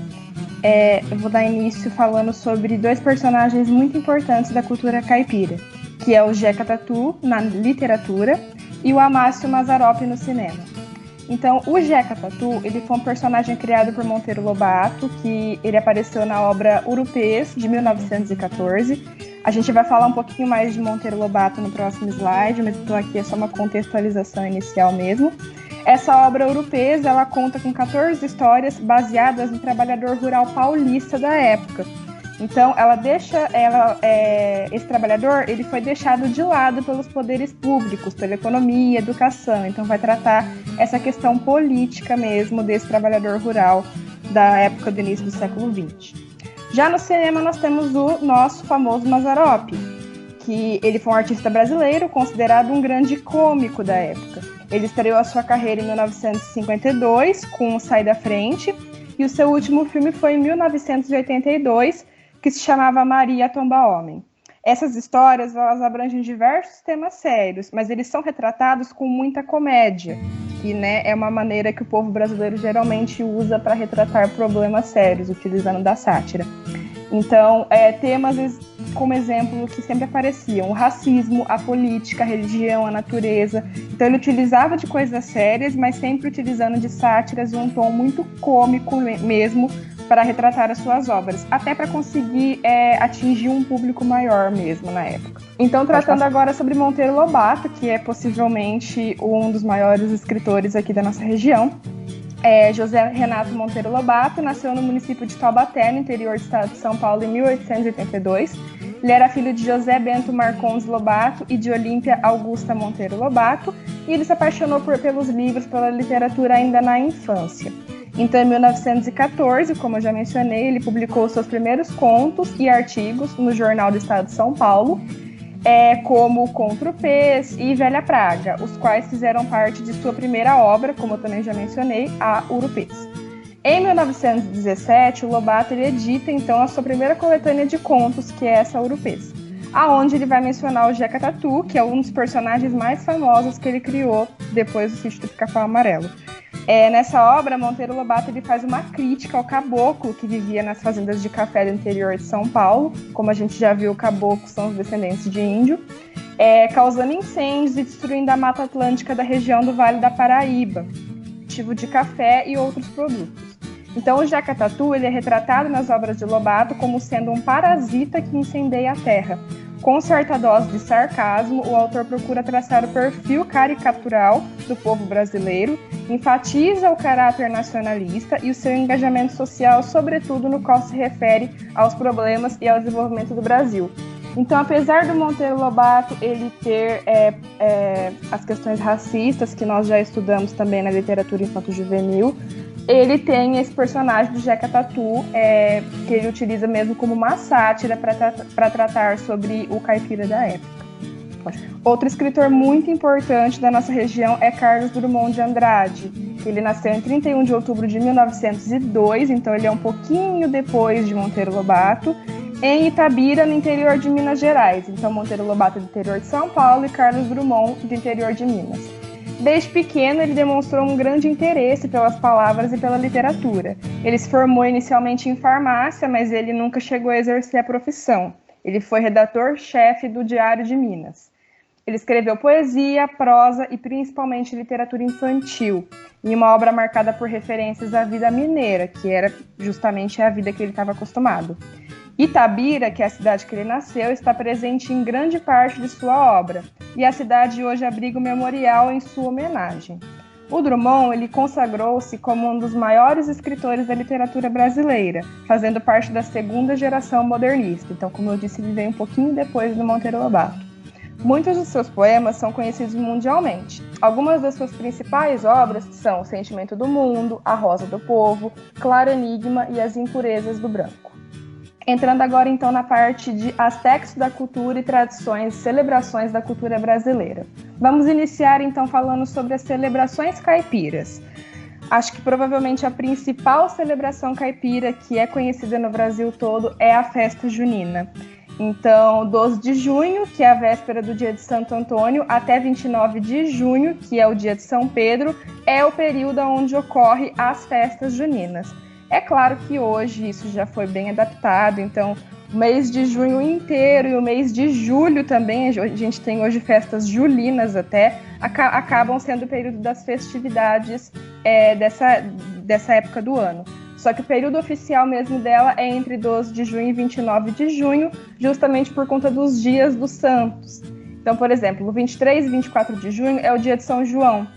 eu vou dar início falando sobre dois personagens muito importantes da cultura caipira, que é o Jeca Tatu na literatura e o Amácio Mazzaropi no cinema. Então, o Jeca Tatu, ele foi um personagem criado por Monteiro Lobato, que ele apareceu na obra Urupês, de 1914. A gente vai falar um pouquinho mais de Monteiro Lobato no próximo slide, mas então aqui é só uma contextualização inicial mesmo. Essa obra Urupês, ela conta com 14 histórias baseadas no trabalhador rural paulista da época. Então, esse trabalhador, ele foi deixado de lado pelos poderes públicos, pela economia, educação. Então, vai tratar essa questão política mesmo desse trabalhador rural da época do início do século XX. Já no cinema, nós temos o nosso famoso Mazzaropi, que ele foi um artista brasileiro, considerado um grande cômico da época. Ele estreou a sua carreira em 1952 com Sai da Frente, e o seu último filme foi em 1982, que se chamava Maria Tomba Homem. Essas histórias, elas abrangem diversos temas sérios, mas eles são retratados com muita comédia, que, né, é uma maneira que o povo brasileiro geralmente usa para retratar problemas sérios, utilizando da sátira. Então, temas como exemplo que sempre apareciam: o racismo, a política, a religião, a natureza. Então, ele utilizava de coisas sérias, mas sempre utilizando de sátiras e um tom muito cômico mesmo para retratar as suas obras, até para conseguir atingir um público maior mesmo na época. Então, tratando agora sobre Monteiro Lobato, que é possivelmente um dos maiores escritores aqui da nossa região. José Renato Monteiro Lobato nasceu no município de Taubaté, no interior do estado de São Paulo, em 1882. Ele era filho de José Bento Marcondes Lobato e de Olímpia Augusta Monteiro Lobato, e ele se apaixonou pelos livros, pela literatura ainda na infância. Então, em 1914, como eu já mencionei, ele publicou seus primeiros contos e artigos no Jornal do Estado de São Paulo, como Contra o Pez e Velha Praga, os quais fizeram parte de sua primeira obra, como eu também já mencionei, a Urupês. Em 1917, o Lobato ele edita, então, a sua primeira coletânea de contos, que é essa Urupês, aonde ele vai mencionar o Jeca Tatu, que é um dos personagens mais famosos que ele criou depois do Sítio do Pica-Pau Amarelo. Nessa obra, Monteiro Lobato ele faz uma crítica ao caboclo que vivia nas fazendas de café do interior de São Paulo. Como a gente já viu, caboclos são os descendentes de índio, causando incêndios e destruindo a Mata Atlântica da região do Vale da Paraíba, cultivo de café e outros produtos. Então, o Jeca Tatu ele é retratado nas obras de Lobato como sendo um parasita que incendeia a terra. Com certa dose de sarcasmo, o autor procura traçar o perfil caricatural do povo brasileiro, enfatiza o caráter nacionalista e o seu engajamento social, sobretudo no qual se refere aos problemas e ao desenvolvimento do Brasil. Então, apesar do Monteiro Lobato ele ter as questões racistas, que nós já estudamos também na literatura infanto-juvenil, ele tem esse personagem do Jeca Tatu, que ele utiliza mesmo como uma sátira para tratar sobre o caipira da época. Outro escritor muito importante da nossa região é Carlos Drummond de Andrade. Ele nasceu em 31 de outubro de 1902, então ele é um pouquinho depois de Monteiro Lobato, em Itabira, no interior de Minas Gerais. Então, Monteiro Lobato é do interior de São Paulo e Carlos Drummond do interior de Minas. Desde pequeno, ele demonstrou um grande interesse pelas palavras e pela literatura. Ele se formou inicialmente em farmácia, mas ele nunca chegou a exercer a profissão. Ele foi redator-chefe do Diário de Minas. Ele escreveu poesia, prosa e principalmente literatura infantil, em uma obra marcada por referências à vida mineira, que era justamente a vida que ele estava acostumado. Itabira, que é a cidade que ele nasceu, está presente em grande parte de sua obra, e a cidade hoje abriga um memorial em sua homenagem. O Drummond ele consagrou-se como um dos maiores escritores da literatura brasileira, fazendo parte da segunda geração modernista. Então, como eu disse, ele veio um pouquinho depois do Monteiro Lobato. Muitos dos seus poemas são conhecidos mundialmente. Algumas das suas principais obras são O Sentimento do Mundo, A Rosa do Povo, Claro Enigma e As Impurezas do Branco. Entrando agora, então, na parte de aspectos da cultura e tradições, celebrações da cultura brasileira. Vamos iniciar, então, falando sobre as celebrações caipiras. Acho que provavelmente a principal celebração caipira que é conhecida no Brasil todo é a festa junina. Então, 12 de junho, que é a véspera do dia de Santo Antônio, até 29 de junho, que é o dia de São Pedro, é o período onde ocorrem as festas juninas. É claro que hoje isso já foi bem adaptado, então o mês de junho inteiro e o mês de julho também, a gente tem hoje festas julinas até, acabam sendo o período das festividades dessa época do ano. Só que o período oficial mesmo dela é entre 12 de junho e 29 de junho, justamente por conta dos dias dos santos. Então, por exemplo, o 23 e 24 de junho é o dia de São João.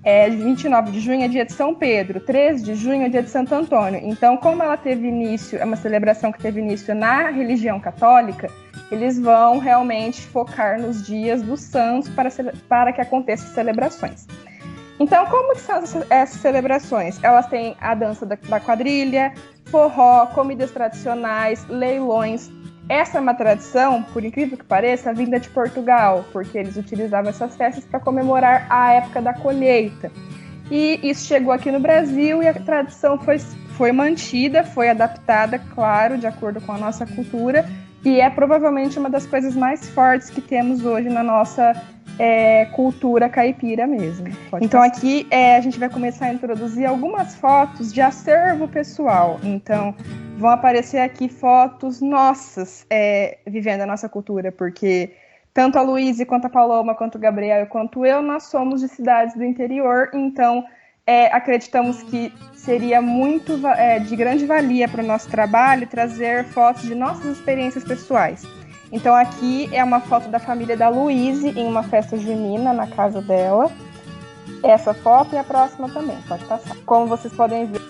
29 de junho é dia de São Pedro, 13 de junho é dia de Santo Antônio. Então, como ela teve início, é uma celebração que teve início na religião católica, eles vão realmente focar nos dias dos santos para que aconteçam celebrações. Então, como que são essas celebrações? Elas têm a dança da quadrilha, forró, comidas tradicionais, leilões. Essa é uma tradição, por incrível que pareça, vinda de Portugal, porque eles utilizavam essas festas para comemorar a época da colheita. E isso chegou aqui no Brasil e a tradição foi mantida, foi adaptada, claro, de acordo com a nossa cultura, e é provavelmente uma das coisas mais fortes que temos hoje na nossa cultura caipira mesmo. Então aqui a gente vai começar a introduzir algumas fotos de acervo pessoal. Então vão aparecer aqui fotos nossas vivendo a nossa cultura, porque tanto a Luíse, quanto a Paloma, quanto o Gabriel, quanto eu, nós somos de cidades do interior, então acreditamos que seria muito de grande valia para o nosso trabalho trazer fotos de nossas experiências pessoais. Então aqui é uma foto da família da Luíse em uma festa junina na casa dela. Essa foto e a próxima também, pode passar. Como vocês podem ver,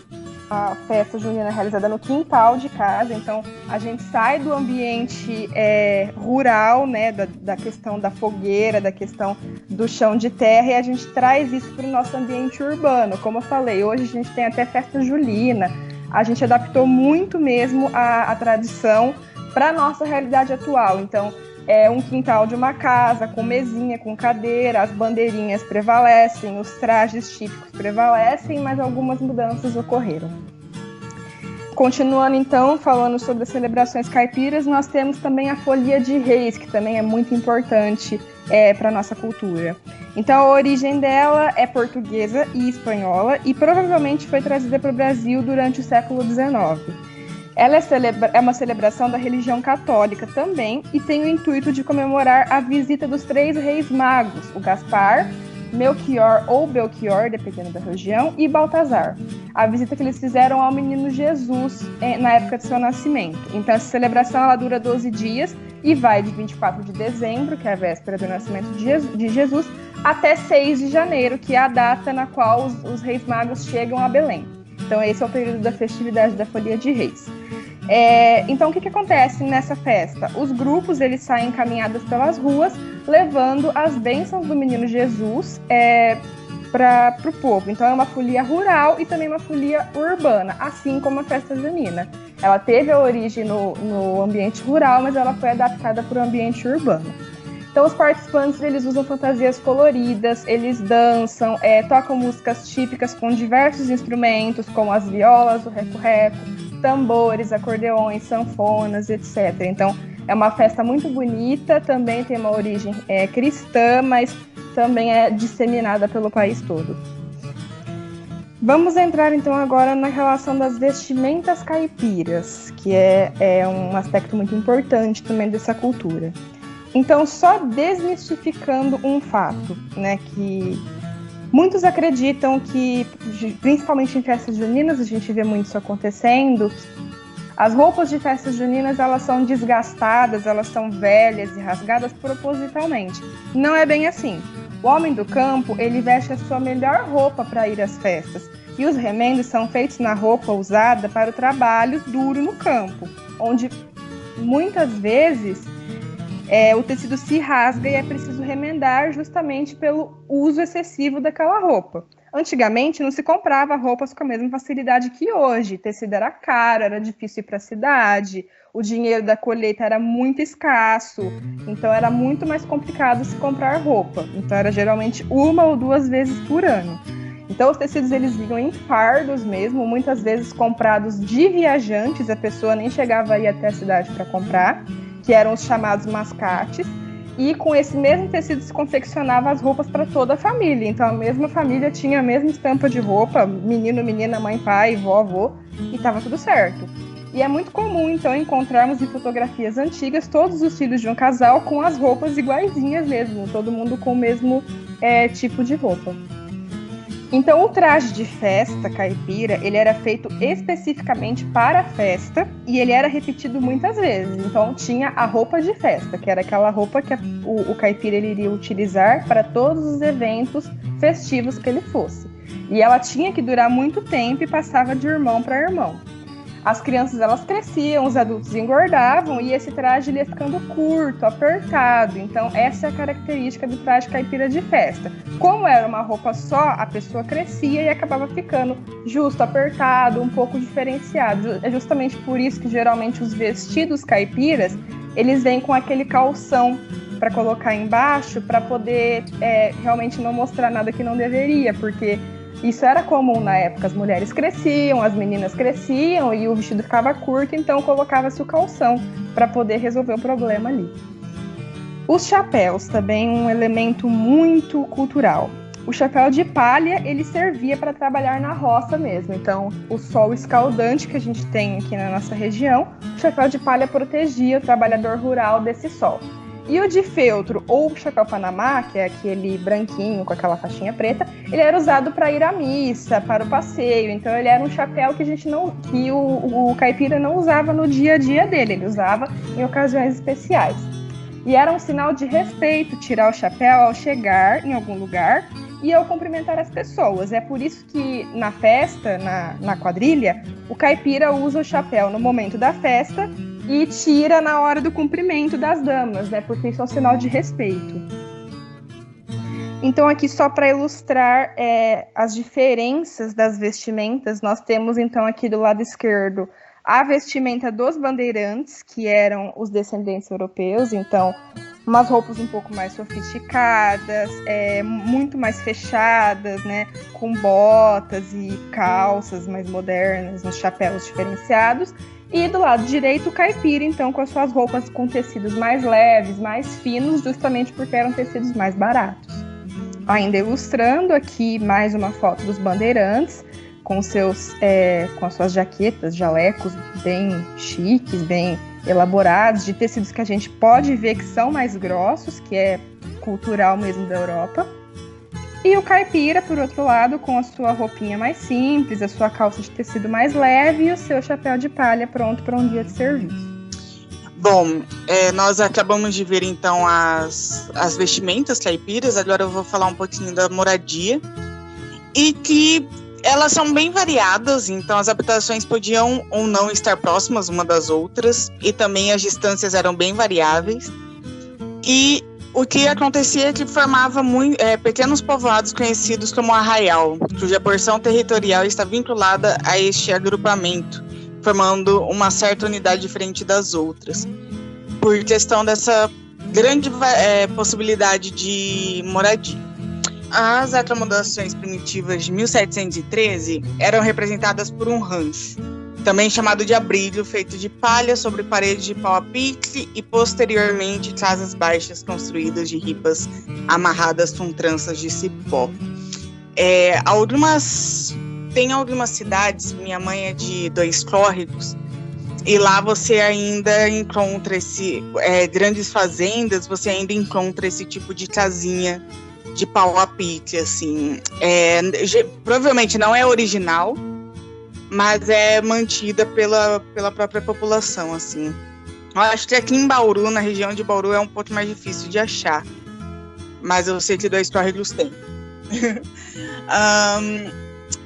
a festa junina é realizada no quintal de casa, então a gente sai do ambiente rural, né, da questão da fogueira, da questão do chão de terra, e a gente traz isso para o nosso ambiente urbano. Como eu falei, hoje a gente tem até festa julina, a gente adaptou muito mesmo a tradição para a nossa realidade atual. Então, é um quintal de uma casa, com mesinha, com cadeira, as bandeirinhas prevalecem, os trajes típicos prevalecem, mas algumas mudanças ocorreram. Continuando, então, falando sobre as celebrações caipiras, nós temos também a Folia de Reis, que também é muito importante para a nossa cultura. Então, a origem dela é portuguesa e espanhola, e provavelmente foi trazida para o Brasil durante o século XIX. Ela é uma celebração da religião católica também e tem o intuito de comemorar a visita dos 3 reis magos, o Gaspar, Melchior ou Belchior, dependendo da região, e Baltazar. A visita que eles fizeram ao menino Jesus na época de seu nascimento. Então, essa celebração ela dura 12 dias e vai de 24 de dezembro, que é a véspera do nascimento de Jesus, até 6 de janeiro, que é a data na qual os reis magos chegam a Belém. Então, esse é o período da festividade da Folia de Reis. Então, o que acontece nessa festa? Os grupos eles saem caminhadas pelas ruas, levando as bênçãos do menino Jesus para o povo. Então, é uma folia rural e também uma folia urbana, assim como a festa junina. Ela teve a origem no ambiente rural, mas ela foi adaptada para o ambiente urbano. Então, os participantes eles usam fantasias coloridas, eles dançam, tocam músicas típicas com diversos instrumentos, como as violas, o reco-reco, tambores, acordeões, sanfonas, etc. Então, é uma festa muito bonita, também tem uma origem cristã, mas também é disseminada pelo país todo. Vamos entrar, então, agora na relação das vestimentas caipiras, que é um aspecto muito importante também dessa cultura. Então, só desmistificando um fato, né, que muitos acreditam que, principalmente em festas juninas, a gente vê muito isso acontecendo, as roupas de festas juninas, elas são desgastadas, elas são velhas e rasgadas propositalmente. Não é bem assim. O homem do campo, ele veste a sua melhor roupa para ir às festas. E os remendos são feitos na roupa usada para o trabalho duro no campo, onde muitas vezes o tecido se rasga e é preciso remendar justamente pelo uso excessivo daquela roupa. Antigamente não se comprava roupas com a mesma facilidade que hoje. O tecido era caro, era difícil ir para a cidade, o dinheiro da colheita era muito escasso, então era muito mais complicado se comprar roupa. Então era geralmente 1 ou 2 vezes por ano. Então os tecidos eles vinham em fardos mesmo, muitas vezes comprados de viajantes, a pessoa nem chegava a ir até a cidade para comprar, que eram os chamados mascates, e com esse mesmo tecido se confeccionava as roupas para toda a família. Então a mesma família tinha a mesma estampa de roupa, menino, menina, mãe, pai, vó, avô, e estava tudo certo. E é muito comum, então, encontrarmos em fotografias antigas todos os filhos de um casal com as roupas iguaizinhas mesmo, todo mundo com o mesmo tipo de roupa. Então, o traje de festa caipira, ele era feito especificamente para a festa e ele era repetido muitas vezes. Então, tinha a roupa de festa, que era aquela roupa que o caipira ele iria utilizar para todos os eventos festivos que ele fosse. E ela tinha que durar muito tempo e passava de irmão para irmão. As crianças, elas cresciam, os adultos engordavam e esse traje ele ia ficando curto, apertado. Então, essa é a característica do traje caipira de festa. Como era uma roupa só, a pessoa crescia e acabava ficando justo, apertado, um pouco diferenciado. É justamente por isso que, geralmente, os vestidos caipiras, eles vêm com aquele calção para colocar embaixo, para poder realmente não mostrar nada que não deveria, porque isso era comum na época, as mulheres cresciam, as meninas cresciam e o vestido ficava curto, então colocava-se o calção para poder resolver o problema ali. Os chapéus, também um elemento muito cultural. O chapéu de palha, ele servia para trabalhar na roça mesmo, então o sol escaldante que a gente tem aqui na nossa região, o chapéu de palha protegia o trabalhador rural desse sol. E o de feltro, ou o chapéu panamá, que é aquele branquinho com aquela faixinha preta, ele era usado para ir à missa, para o passeio. Então ele era um chapéu que o caipira não usava no dia a dia dele, ele usava em ocasiões especiais. E era um sinal de respeito tirar o chapéu ao chegar em algum lugar e ao cumprimentar as pessoas. É por isso que na festa, na quadrilha, o caipira usa o chapéu no momento da festa e tira na hora do cumprimento das damas, né? Porque isso é um sinal de respeito. Então, aqui só para ilustrar as diferenças das vestimentas, nós temos então aqui do lado esquerdo a vestimenta dos bandeirantes, que eram os descendentes europeus, então umas roupas um pouco mais sofisticadas, muito mais fechadas, né? Com botas e calças mais modernas, uns chapéus diferenciados. E do lado direito, o caipira, então, com as suas roupas com tecidos mais leves, mais finos, justamente porque eram tecidos mais baratos. Ainda ilustrando aqui mais uma foto dos bandeirantes, com as suas jaquetas, jalecos bem chiques, bem elaborados, de tecidos que a gente pode ver que são mais grossos, que é cultural mesmo da Europa. E o caipira, por outro lado, com a sua roupinha mais simples, a sua calça de tecido mais leve e o seu chapéu de palha pronto para um dia de serviço. Bom, nós acabamos de ver então as vestimentas caipiras, agora eu vou falar um pouquinho da moradia, e que elas são bem variadas, então as habitações podiam ou não estar próximas uma das outras, e também as distâncias eram bem variáveis, e o que acontecia é que formava pequenos povoados conhecidos como arraial, cuja porção territorial está vinculada a este agrupamento, formando uma certa unidade diferente das outras, por questão dessa grande possibilidade de moradia. As acomodações primitivas de 1713 eram representadas por um rancho, também chamado de abrigo, feito de palha sobre paredes de pau a pique e, posteriormente, casas baixas construídas de ripas amarradas com tranças de cipó. Tem algumas cidades, minha mãe é de Dois Córregos, e lá você ainda encontra grandes fazendas, você ainda encontra esse tipo de casinha de pau a pique, assim. Provavelmente não é original, mas é mantida pela própria população, assim. Eu acho que aqui em Bauru, na região de Bauru, é um pouco mais difícil de achar, mas eu sei que Dois Córregos tem.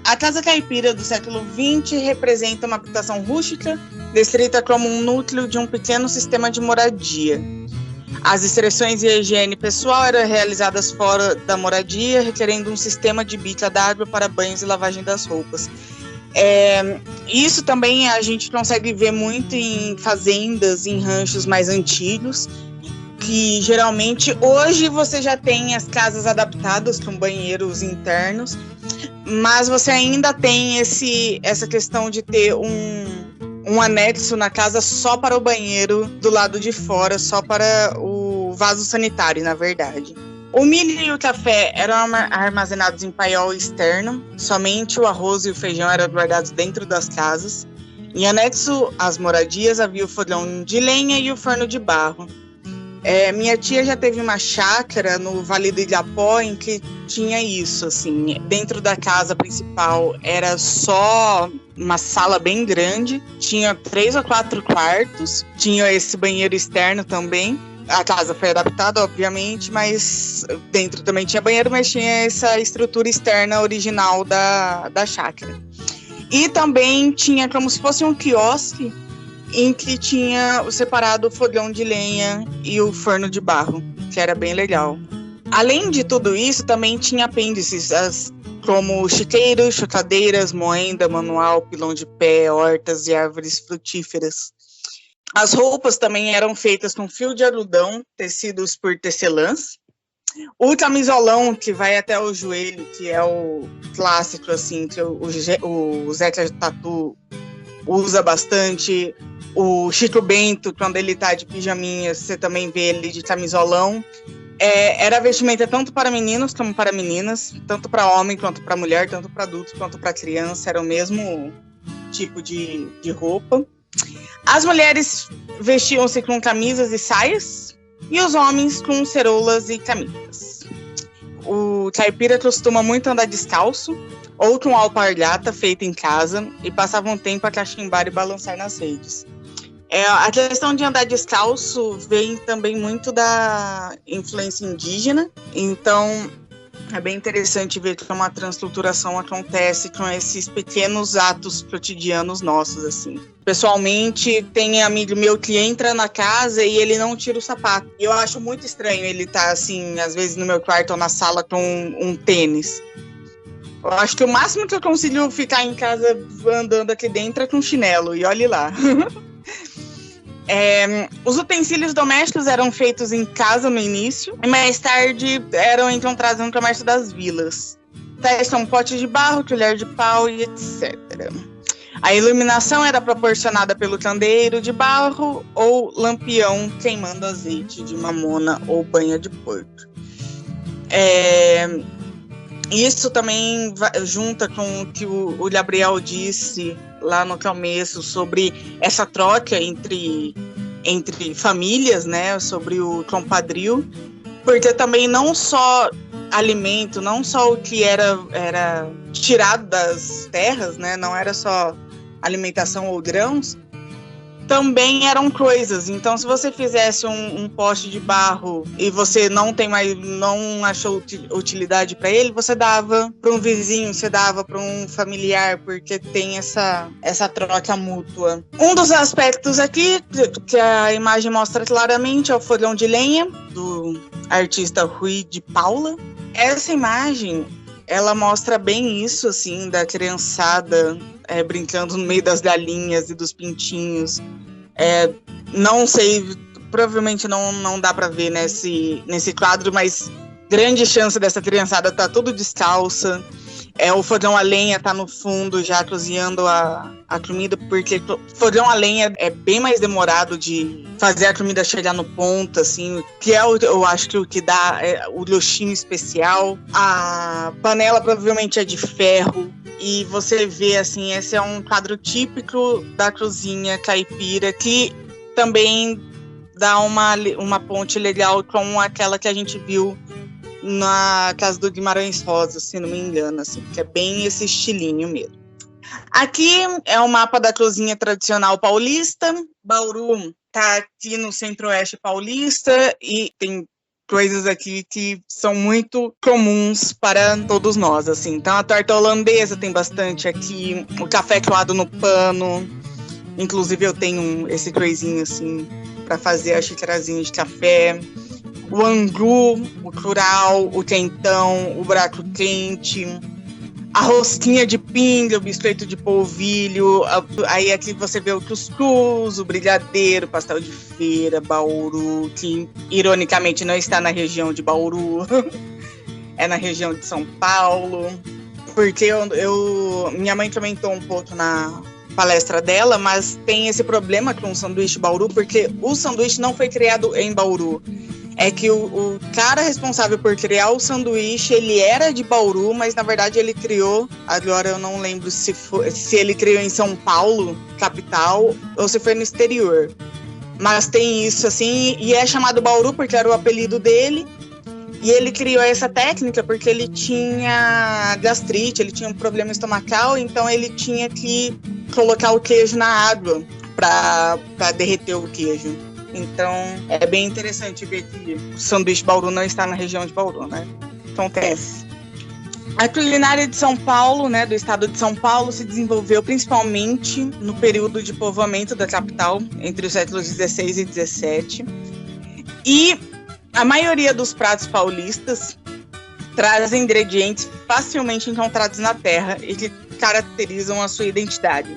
A casa caipira do século XX representa uma habitação rústica, descrita como um núcleo de um pequeno sistema de moradia. As extrações e a higiene pessoal eram realizadas fora da moradia, requerendo um sistema de bica d'água para banhos e lavagem das roupas. Isso também a gente consegue ver muito em fazendas, em ranchos mais antigos, que geralmente hoje você já tem as casas adaptadas com banheiros internos, mas você ainda tem essa questão de ter um anexo na casa só para o banheiro do lado de fora, só para o vaso sanitário, na verdade. O milho e o café eram armazenados em paiol externo, somente o arroz e o feijão eram guardados dentro das casas. Em anexo às moradias havia o fogão de lenha e o forno de barro. Minha tia já teve uma chácara no Vale do Ilhapó em que tinha isso, assim, dentro da casa principal era só uma sala bem grande, tinha 3 ou 4 quartos, tinha esse banheiro externo também. A casa foi adaptada, obviamente, mas dentro também tinha banheiro, mas tinha essa estrutura externa original da chácara. E também tinha como se fosse um quiosque em que tinha separado o fogão de lenha e o forno de barro, que era bem legal. Além de tudo isso, também tinha apêndices, como chiqueiros, chocadeiras, moenda, manual, pilão de pé, hortas e árvores frutíferas. As roupas também eram feitas com fio de algodão, tecidos por tecelãs. O camisolão, que vai até o joelho, que é o clássico, assim, que o Zeca Tatu usa bastante. O Chico Bento, quando ele tá de pijaminha, você também vê ele de camisolão. Era vestimenta tanto para meninos como para meninas, tanto para homem quanto para mulher, tanto para adulto quanto para criança, era o mesmo tipo de roupa. As mulheres vestiam-se com camisas e saias, e os homens com ceroulas e camisas. O caipira costuma muito andar descalço, ou com alpargata feita em casa, e passava um tempo a cachimbar e balançar nas redes. A questão de andar descalço vem também muito da influência indígena, então é bem interessante ver que uma transculturação acontece com esses pequenos atos cotidianos nossos, assim. Pessoalmente, tem amigo meu que entra na casa e ele não tira o sapato. Eu acho muito estranho ele estar, assim, às vezes no meu quarto ou na sala com um tênis. Eu acho que o máximo que eu consigo ficar em casa andando aqui dentro é com chinelo, e olhe lá. Os utensílios domésticos eram feitos em casa no início, e mais tarde eram encontrados no comércio das vilas. Tais são potes de barro, colher de pau e etc. A iluminação era proporcionada pelo candeeiro de barro ou lampião queimando azeite de mamona ou banha de porco. Isso também junta com o que o Gabriel disse lá no começo sobre essa troca entre famílias, né, sobre o compadrio, porque também não só alimento, não só o que era tirado das terras, né? Não era só alimentação ou grãos, também eram coisas. Então, se você fizesse um poste de barro e você não achou utilidade para ele, você dava para um vizinho, você dava para um familiar, porque tem essa troca mútua. Um dos aspectos aqui que a imagem mostra claramente é o fogão de lenha do artista Rui de Paula. Essa imagem, ela mostra bem isso, assim, da criançada brincando no meio das galinhas e dos pintinhos. Não sei, provavelmente não dá para ver nesse quadro, mas grande chance dessa criançada tá tudo descalça. O fogão a lenha tá no fundo já cozinhando a comida, porque fogão a lenha é bem mais demorado de fazer a comida chegar no ponto, assim, que eu acho que o que dá o gostinho especial. A panela provavelmente é de ferro. E você vê, assim, esse é um quadro típico da cozinha caipira, que também dá uma ponte legal com aquela que a gente viu na casa do Guimarães Rosa, se não me engano, assim, que é bem esse estilinho mesmo. Aqui é o mapa da cozinha tradicional paulista. Bauru tá aqui no centro-oeste paulista e tem coisas aqui que são muito comuns para todos nós, assim. Então, a torta holandesa tem bastante aqui, o café coado no pano. Inclusive, eu tenho esse coisinho, assim, para fazer a xicarazinha de café. O angu, o curau, o quentão, o buraco quente, a rosquinha de pinga, o biscoito de polvilho. Aí aqui você vê o cuscuz, o brigadeiro, o pastel de feira, Bauru, que ironicamente não está na região de Bauru, é na região de São Paulo, porque minha mãe comentou um pouco na palestra dela, mas tem esse problema com o sanduíche Bauru, porque o sanduíche não foi criado em Bauru. É que o cara responsável por criar o sanduíche, ele era de Bauru, mas na verdade ele criou, agora eu não lembro se ele criou em São Paulo, capital, ou se foi no exterior. Mas tem isso, assim, e é chamado Bauru porque era o apelido dele, e ele criou essa técnica porque ele tinha gastrite, ele tinha um problema estomacal, então ele tinha que colocar o queijo na água para derreter o queijo. Então, é bem interessante ver que o sanduíche Bauru não está na região de Bauru, né? Acontece. A culinária de São Paulo, né, do estado de São Paulo, se desenvolveu principalmente no período de povoamento da capital, entre os séculos 16 e 17. E a maioria dos pratos paulistas trazem ingredientes facilmente encontrados na terra e que caracterizam a sua identidade,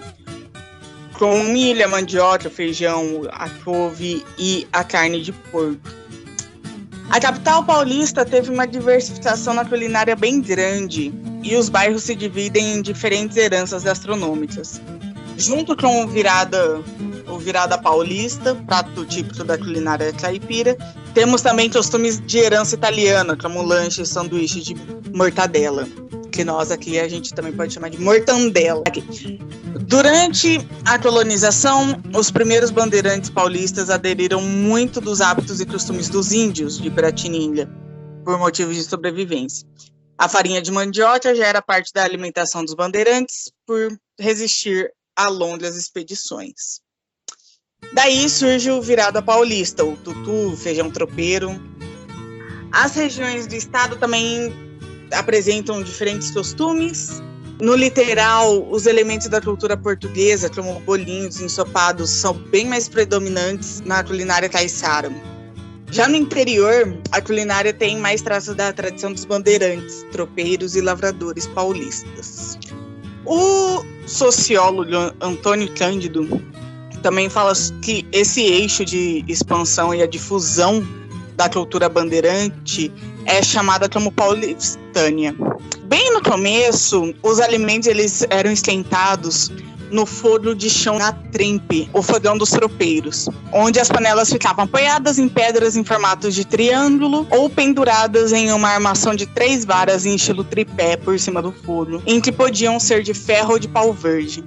com milho, mandioca, feijão, a couve e a carne de porco. A capital paulista teve uma diversificação na culinária bem grande e os bairros se dividem em diferentes heranças gastronômicas. Junto com o virada paulista, prato típico da culinária caipira, temos também costumes de herança italiana, como lanche e sanduíche de mortadela, que nós aqui a gente também pode chamar de mortandela. Durante a colonização, os primeiros bandeirantes paulistas aderiram muito dos hábitos e costumes dos índios de Piratininga, por motivos de sobrevivência. A farinha de mandioca já era parte da alimentação dos bandeirantes por resistir a longas expedições. Daí surge o virada paulista, o tutu, o feijão tropeiro. As regiões do estado também apresentam diferentes costumes. No litoral, os elementos da cultura portuguesa, como bolinhos, ensopados, são bem mais predominantes na culinária caiçara. Já no interior, a culinária tem mais traços da tradição dos bandeirantes, tropeiros e lavradores paulistas. O sociólogo Antônio Cândido também fala que esse eixo de expansão e a difusão da cultura bandeirante é chamada como paulistânia. Bem no começo, os alimentos eles eram esquentados no forno de chão na trempe, o fogão dos tropeiros, onde as panelas ficavam apoiadas em pedras em formato de triângulo ou penduradas em uma armação de 3 varas em estilo tripé por cima do forno, em que podiam ser de ferro ou de pau verde,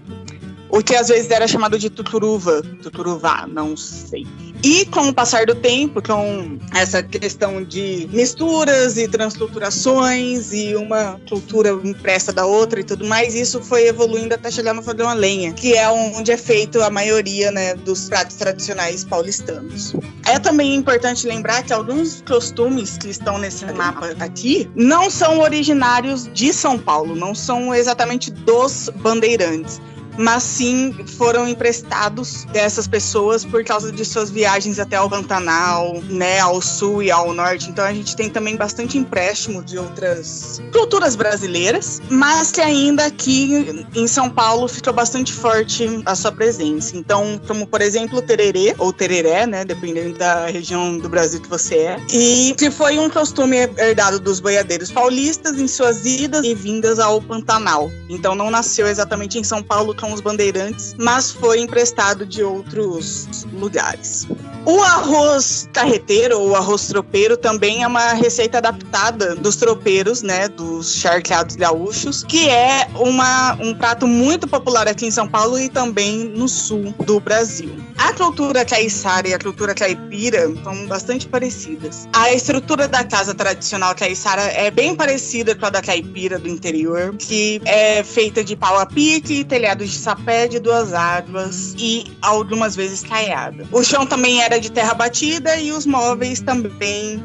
o que às vezes era chamado de tuturuvá, não sei. E com o passar do tempo, com essa questão de misturas e transliterações e uma cultura impressa da outra e tudo mais, isso foi evoluindo até chegar no fogão a lenha, que é onde é feito a maioria, né, dos pratos tradicionais paulistanos. É também importante lembrar que alguns costumes que estão nesse mapa aqui não são originários de São Paulo, não são exatamente dos bandeirantes, mas sim foram emprestados dessas pessoas por causa de suas viagens até ao Pantanal, né, ao sul e ao norte. Então a gente tem também bastante empréstimo de outras culturas brasileiras, mas que ainda aqui em São Paulo ficou bastante forte a sua presença. Então, como por exemplo o tererê, ou tereré, né, dependendo da região do Brasil que você é, e que foi um costume herdado dos boiadeiros paulistas em suas idas e vindas ao Pantanal. Então não nasceu exatamente em São Paulo com os bandeirantes, mas foi emprestado de outros lugares. O arroz carreteiro ou arroz tropeiro também é uma receita adaptada dos tropeiros, né, dos charqueados gaúchos, que é um prato muito popular aqui em São Paulo e também no sul do Brasil. A cultura caiçara e a cultura caipira são bastante parecidas. A estrutura da casa tradicional caiçara é bem parecida com a da caipira do interior, que é feita de pau a pique, telhado de sapé de 2 águas e algumas vezes caiada. O chão também era de terra batida e os móveis também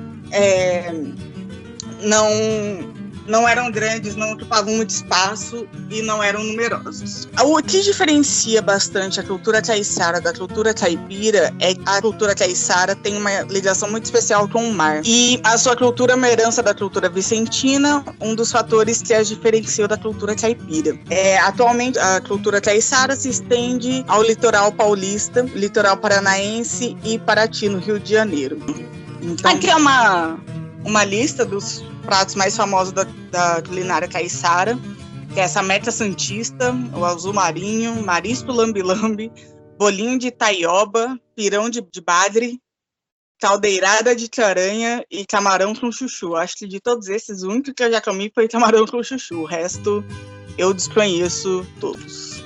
não eram grandes, não ocupavam muito espaço e não eram numerosos. O que diferencia bastante a cultura caiçara da cultura caipira é que a cultura caiçara tem uma ligação muito especial com o mar. E a sua cultura é uma herança da cultura vicentina, um dos fatores que as diferenciou da cultura caipira. Atualmente, a cultura caiçara se estende ao litoral paulista, litoral paranaense e Paraty, no Rio de Janeiro. Então, aqui é uma lista dos pratos mais famosos da culinária caiçara, que é essa meta santista, o azul marinho, marisco lambi-lambi, bolinho de taioba, pirão de bagre, caldeirada de caranha e camarão com chuchu. Acho que de todos esses, o único que eu já comi foi camarão com chuchu. O resto eu desconheço todos.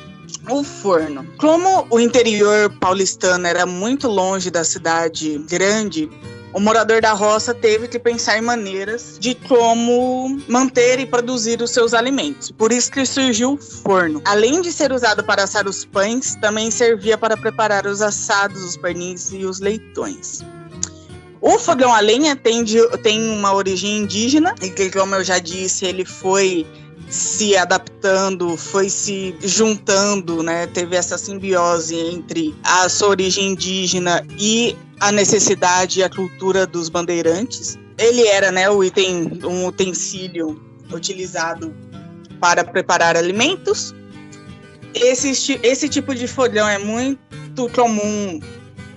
O forno. Como o interior paulistano era muito longe da cidade grande, o morador da roça teve que pensar em maneiras de como manter e produzir os seus alimentos. Por isso que surgiu o forno. Além de ser usado para assar os pães, também servia para preparar os assados, os pernis e os leitões. O fogão a lenha tem uma origem indígena, e que, como eu já disse, ele foi se adaptando, foi se juntando, né? Teve essa simbiose entre a sua origem indígena e a necessidade e a cultura dos bandeirantes. Ele era, né, um utensílio utilizado para preparar alimentos. Esse tipo de fogão é muito comum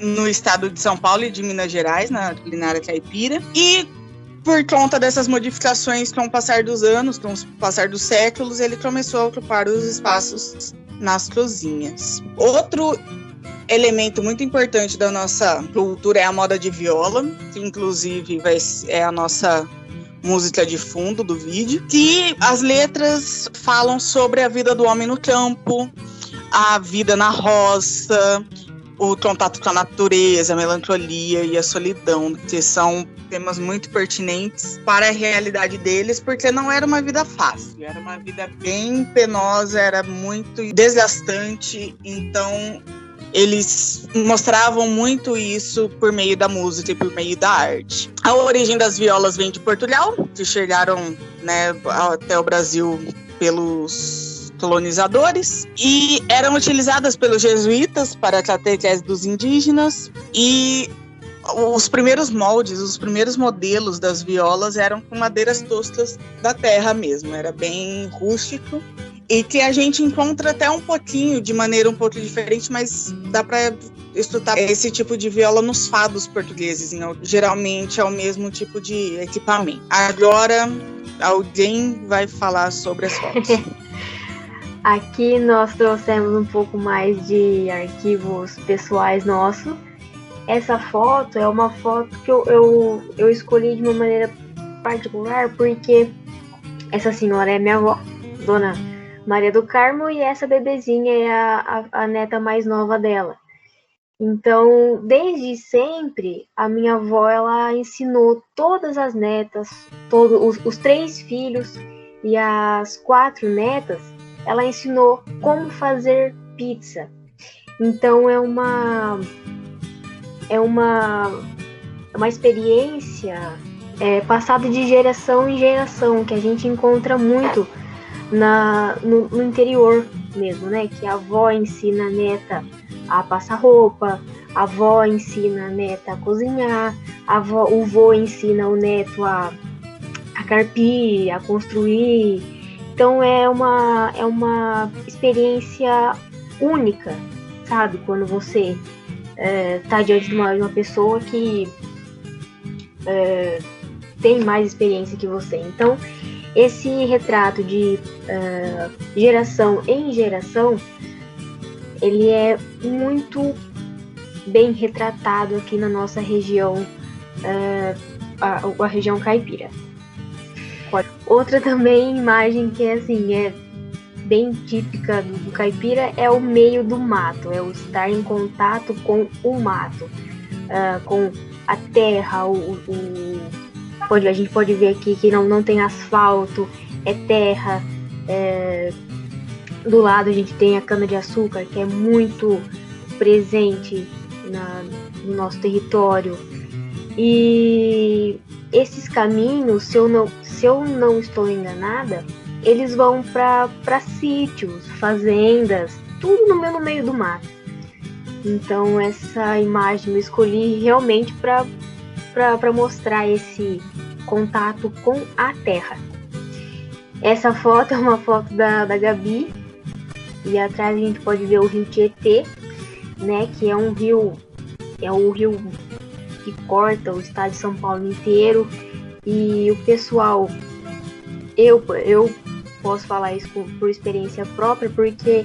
no estado de São Paulo e de Minas Gerais, na culinária caipira. E por conta dessas modificações, com o passar dos anos, com o passar dos séculos, ele começou a ocupar os espaços nas cozinhas. Outro elemento muito importante da nossa cultura é a moda de viola, que inclusive é a nossa música de fundo do vídeo, que as letras falam sobre a vida do homem no campo, a vida na roça, o contato com a natureza, a melancolia e a solidão, que são temas muito pertinentes para a realidade deles, porque não era uma vida fácil, era uma vida bem penosa, era muito desgastante, então eles mostravam muito isso por meio da música e por meio da arte. A origem das violas vem de Portugal, que chegaram, né, até o Brasil pelos colonizadores e eram utilizadas pelos jesuítas para a catequese dos indígenas, e os primeiros moldes, os primeiros modelos das violas eram com madeiras toscas da terra mesmo, era bem rústico, e que a gente encontra até um pouquinho, de maneira um pouco diferente, mas dá para estudar esse tipo de viola nos fados portugueses, geralmente é o mesmo tipo de equipamento. Agora alguém vai falar sobre as fotos. Aqui nós trouxemos um pouco mais de arquivos pessoais nossos. Essa foto é uma foto que eu escolhi de uma maneira particular, porque essa senhora é minha avó, Dona Maria do Carmo, e essa bebezinha é a neta mais nova dela. Então, desde sempre, a minha avó, ela ensinou todas as netas, todos os 3 filhos e as 4 netas, ela ensinou como fazer pizza. Então, é uma experiência passada de geração em geração, que a gente encontra muito no interior mesmo, né? Que a avó ensina a neta a passar roupa, a avó ensina a neta a cozinhar, o vô ensina o neto a carpir, a construir. Então é uma experiência única, sabe? Quando você tá diante de uma pessoa que tem mais experiência que você. Então, esse retrato de geração em geração, ele é muito bem retratado aqui na nossa região, a região caipira. Outra também imagem que é bem típica do caipira é o meio do mato, é o estar em contato com o mato, com a terra, a gente pode ver aqui que não tem asfalto, é terra. Do lado a gente tem a cana-de-açúcar, que é muito presente no nosso território. E esses caminhos, se eu não estou enganada, eles vão para sítios, fazendas, tudo no meio do mato. Então essa imagem eu escolhi realmente para mostrar esse contato com a terra. Essa foto é uma foto da Gabi, e atrás a gente pode ver o rio Tietê, né, que é o rio que corta o estado de São Paulo inteiro. E o pessoal, eu posso falar isso por experiência própria, porque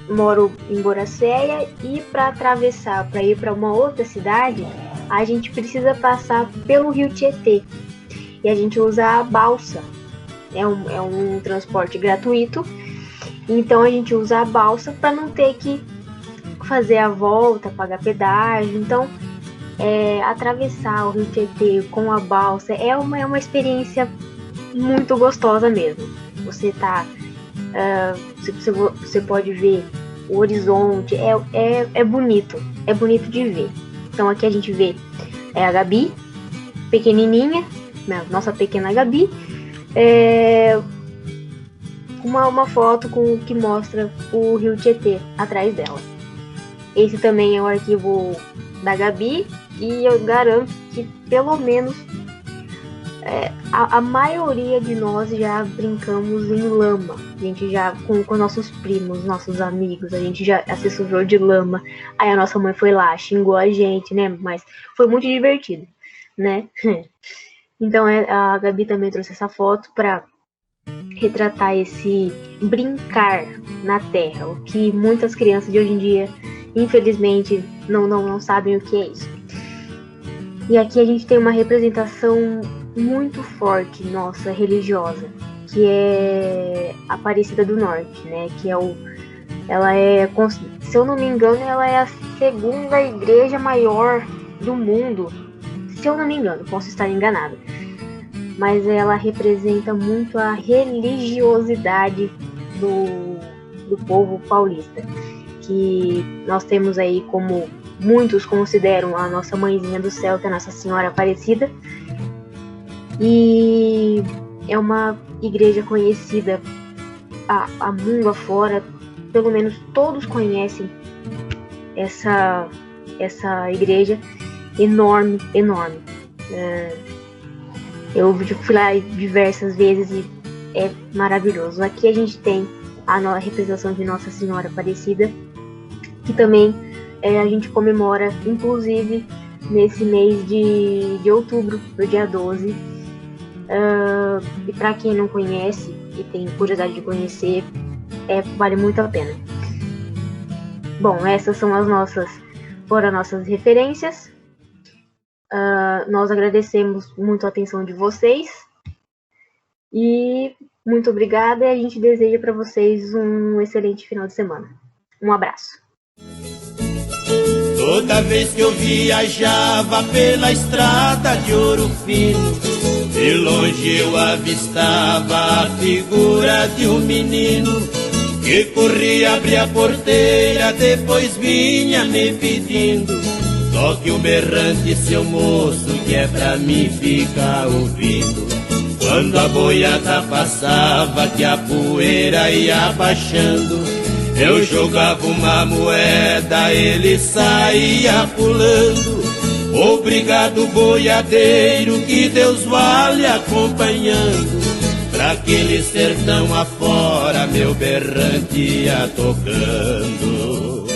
moro em Boracéia, e para atravessar, para ir para uma outra cidade, a gente precisa passar pelo rio Tietê, e a gente usa a balsa. É um transporte gratuito, então a gente usa a balsa para não ter que fazer a volta, pagar pedágio. Então, atravessar o rio Tietê com a balsa é uma experiência muito gostosa mesmo. Você você pode ver o horizonte, é bonito de ver. Então aqui a gente vê a Gabi, pequenininha, nossa pequena Gabi, uma foto que mostra o rio Tietê atrás dela. Esse também é o arquivo da Gabi, e eu garanto que pelo menos a maioria de nós já brincamos em lama. A gente já, com nossos primos, nossos amigos, a gente já se sujou de lama. Aí a nossa mãe foi lá, xingou a gente, né? Mas foi muito divertido, né? Então a Gabi também trouxe essa foto para retratar esse brincar na terra, o que muitas crianças de hoje em dia, infelizmente, não sabem o que é isso. E aqui a gente tem uma representação muito forte, nossa, religiosa, que é a Aparecida do Norte, né? Que ela é, se eu não me engano, ela é a segunda igreja maior do mundo. Se eu não me engano, posso estar enganada. Mas ela representa muito a religiosidade do povo paulista, que nós temos aí, como muitos consideram, a nossa mãezinha do céu, que é a Nossa Senhora Aparecida. E é uma igreja conhecida a mundo afora, pelo menos todos conhecem essa igreja enorme. Eu fui lá diversas vezes e é maravilhoso. Aqui a gente tem a representação de Nossa Senhora Aparecida, que também a gente comemora, inclusive, nesse mês de outubro, no dia 12. E para quem não conhece e tem curiosidade de conhecer, vale muito a pena. Bom, essas foram as nossas referências. Nós agradecemos muito a atenção de vocês e muito obrigada, e a gente deseja para vocês um excelente final de semana. Um abraço. Toda vez que eu viajava pela estrada de Ouro Fino, de longe eu avistava a figura de um menino que corria, abria a porteira, depois vinha me pedindo: toque o berrante, seu moço, que é pra mim ficar ouvindo. Quando a boiada passava, que a poeira ia baixando, eu jogava uma moeda, ele saía pulando. Obrigado, boiadeiro, que Deus vale acompanhando. Pra aquele sertão afora, meu berrante ia tocando.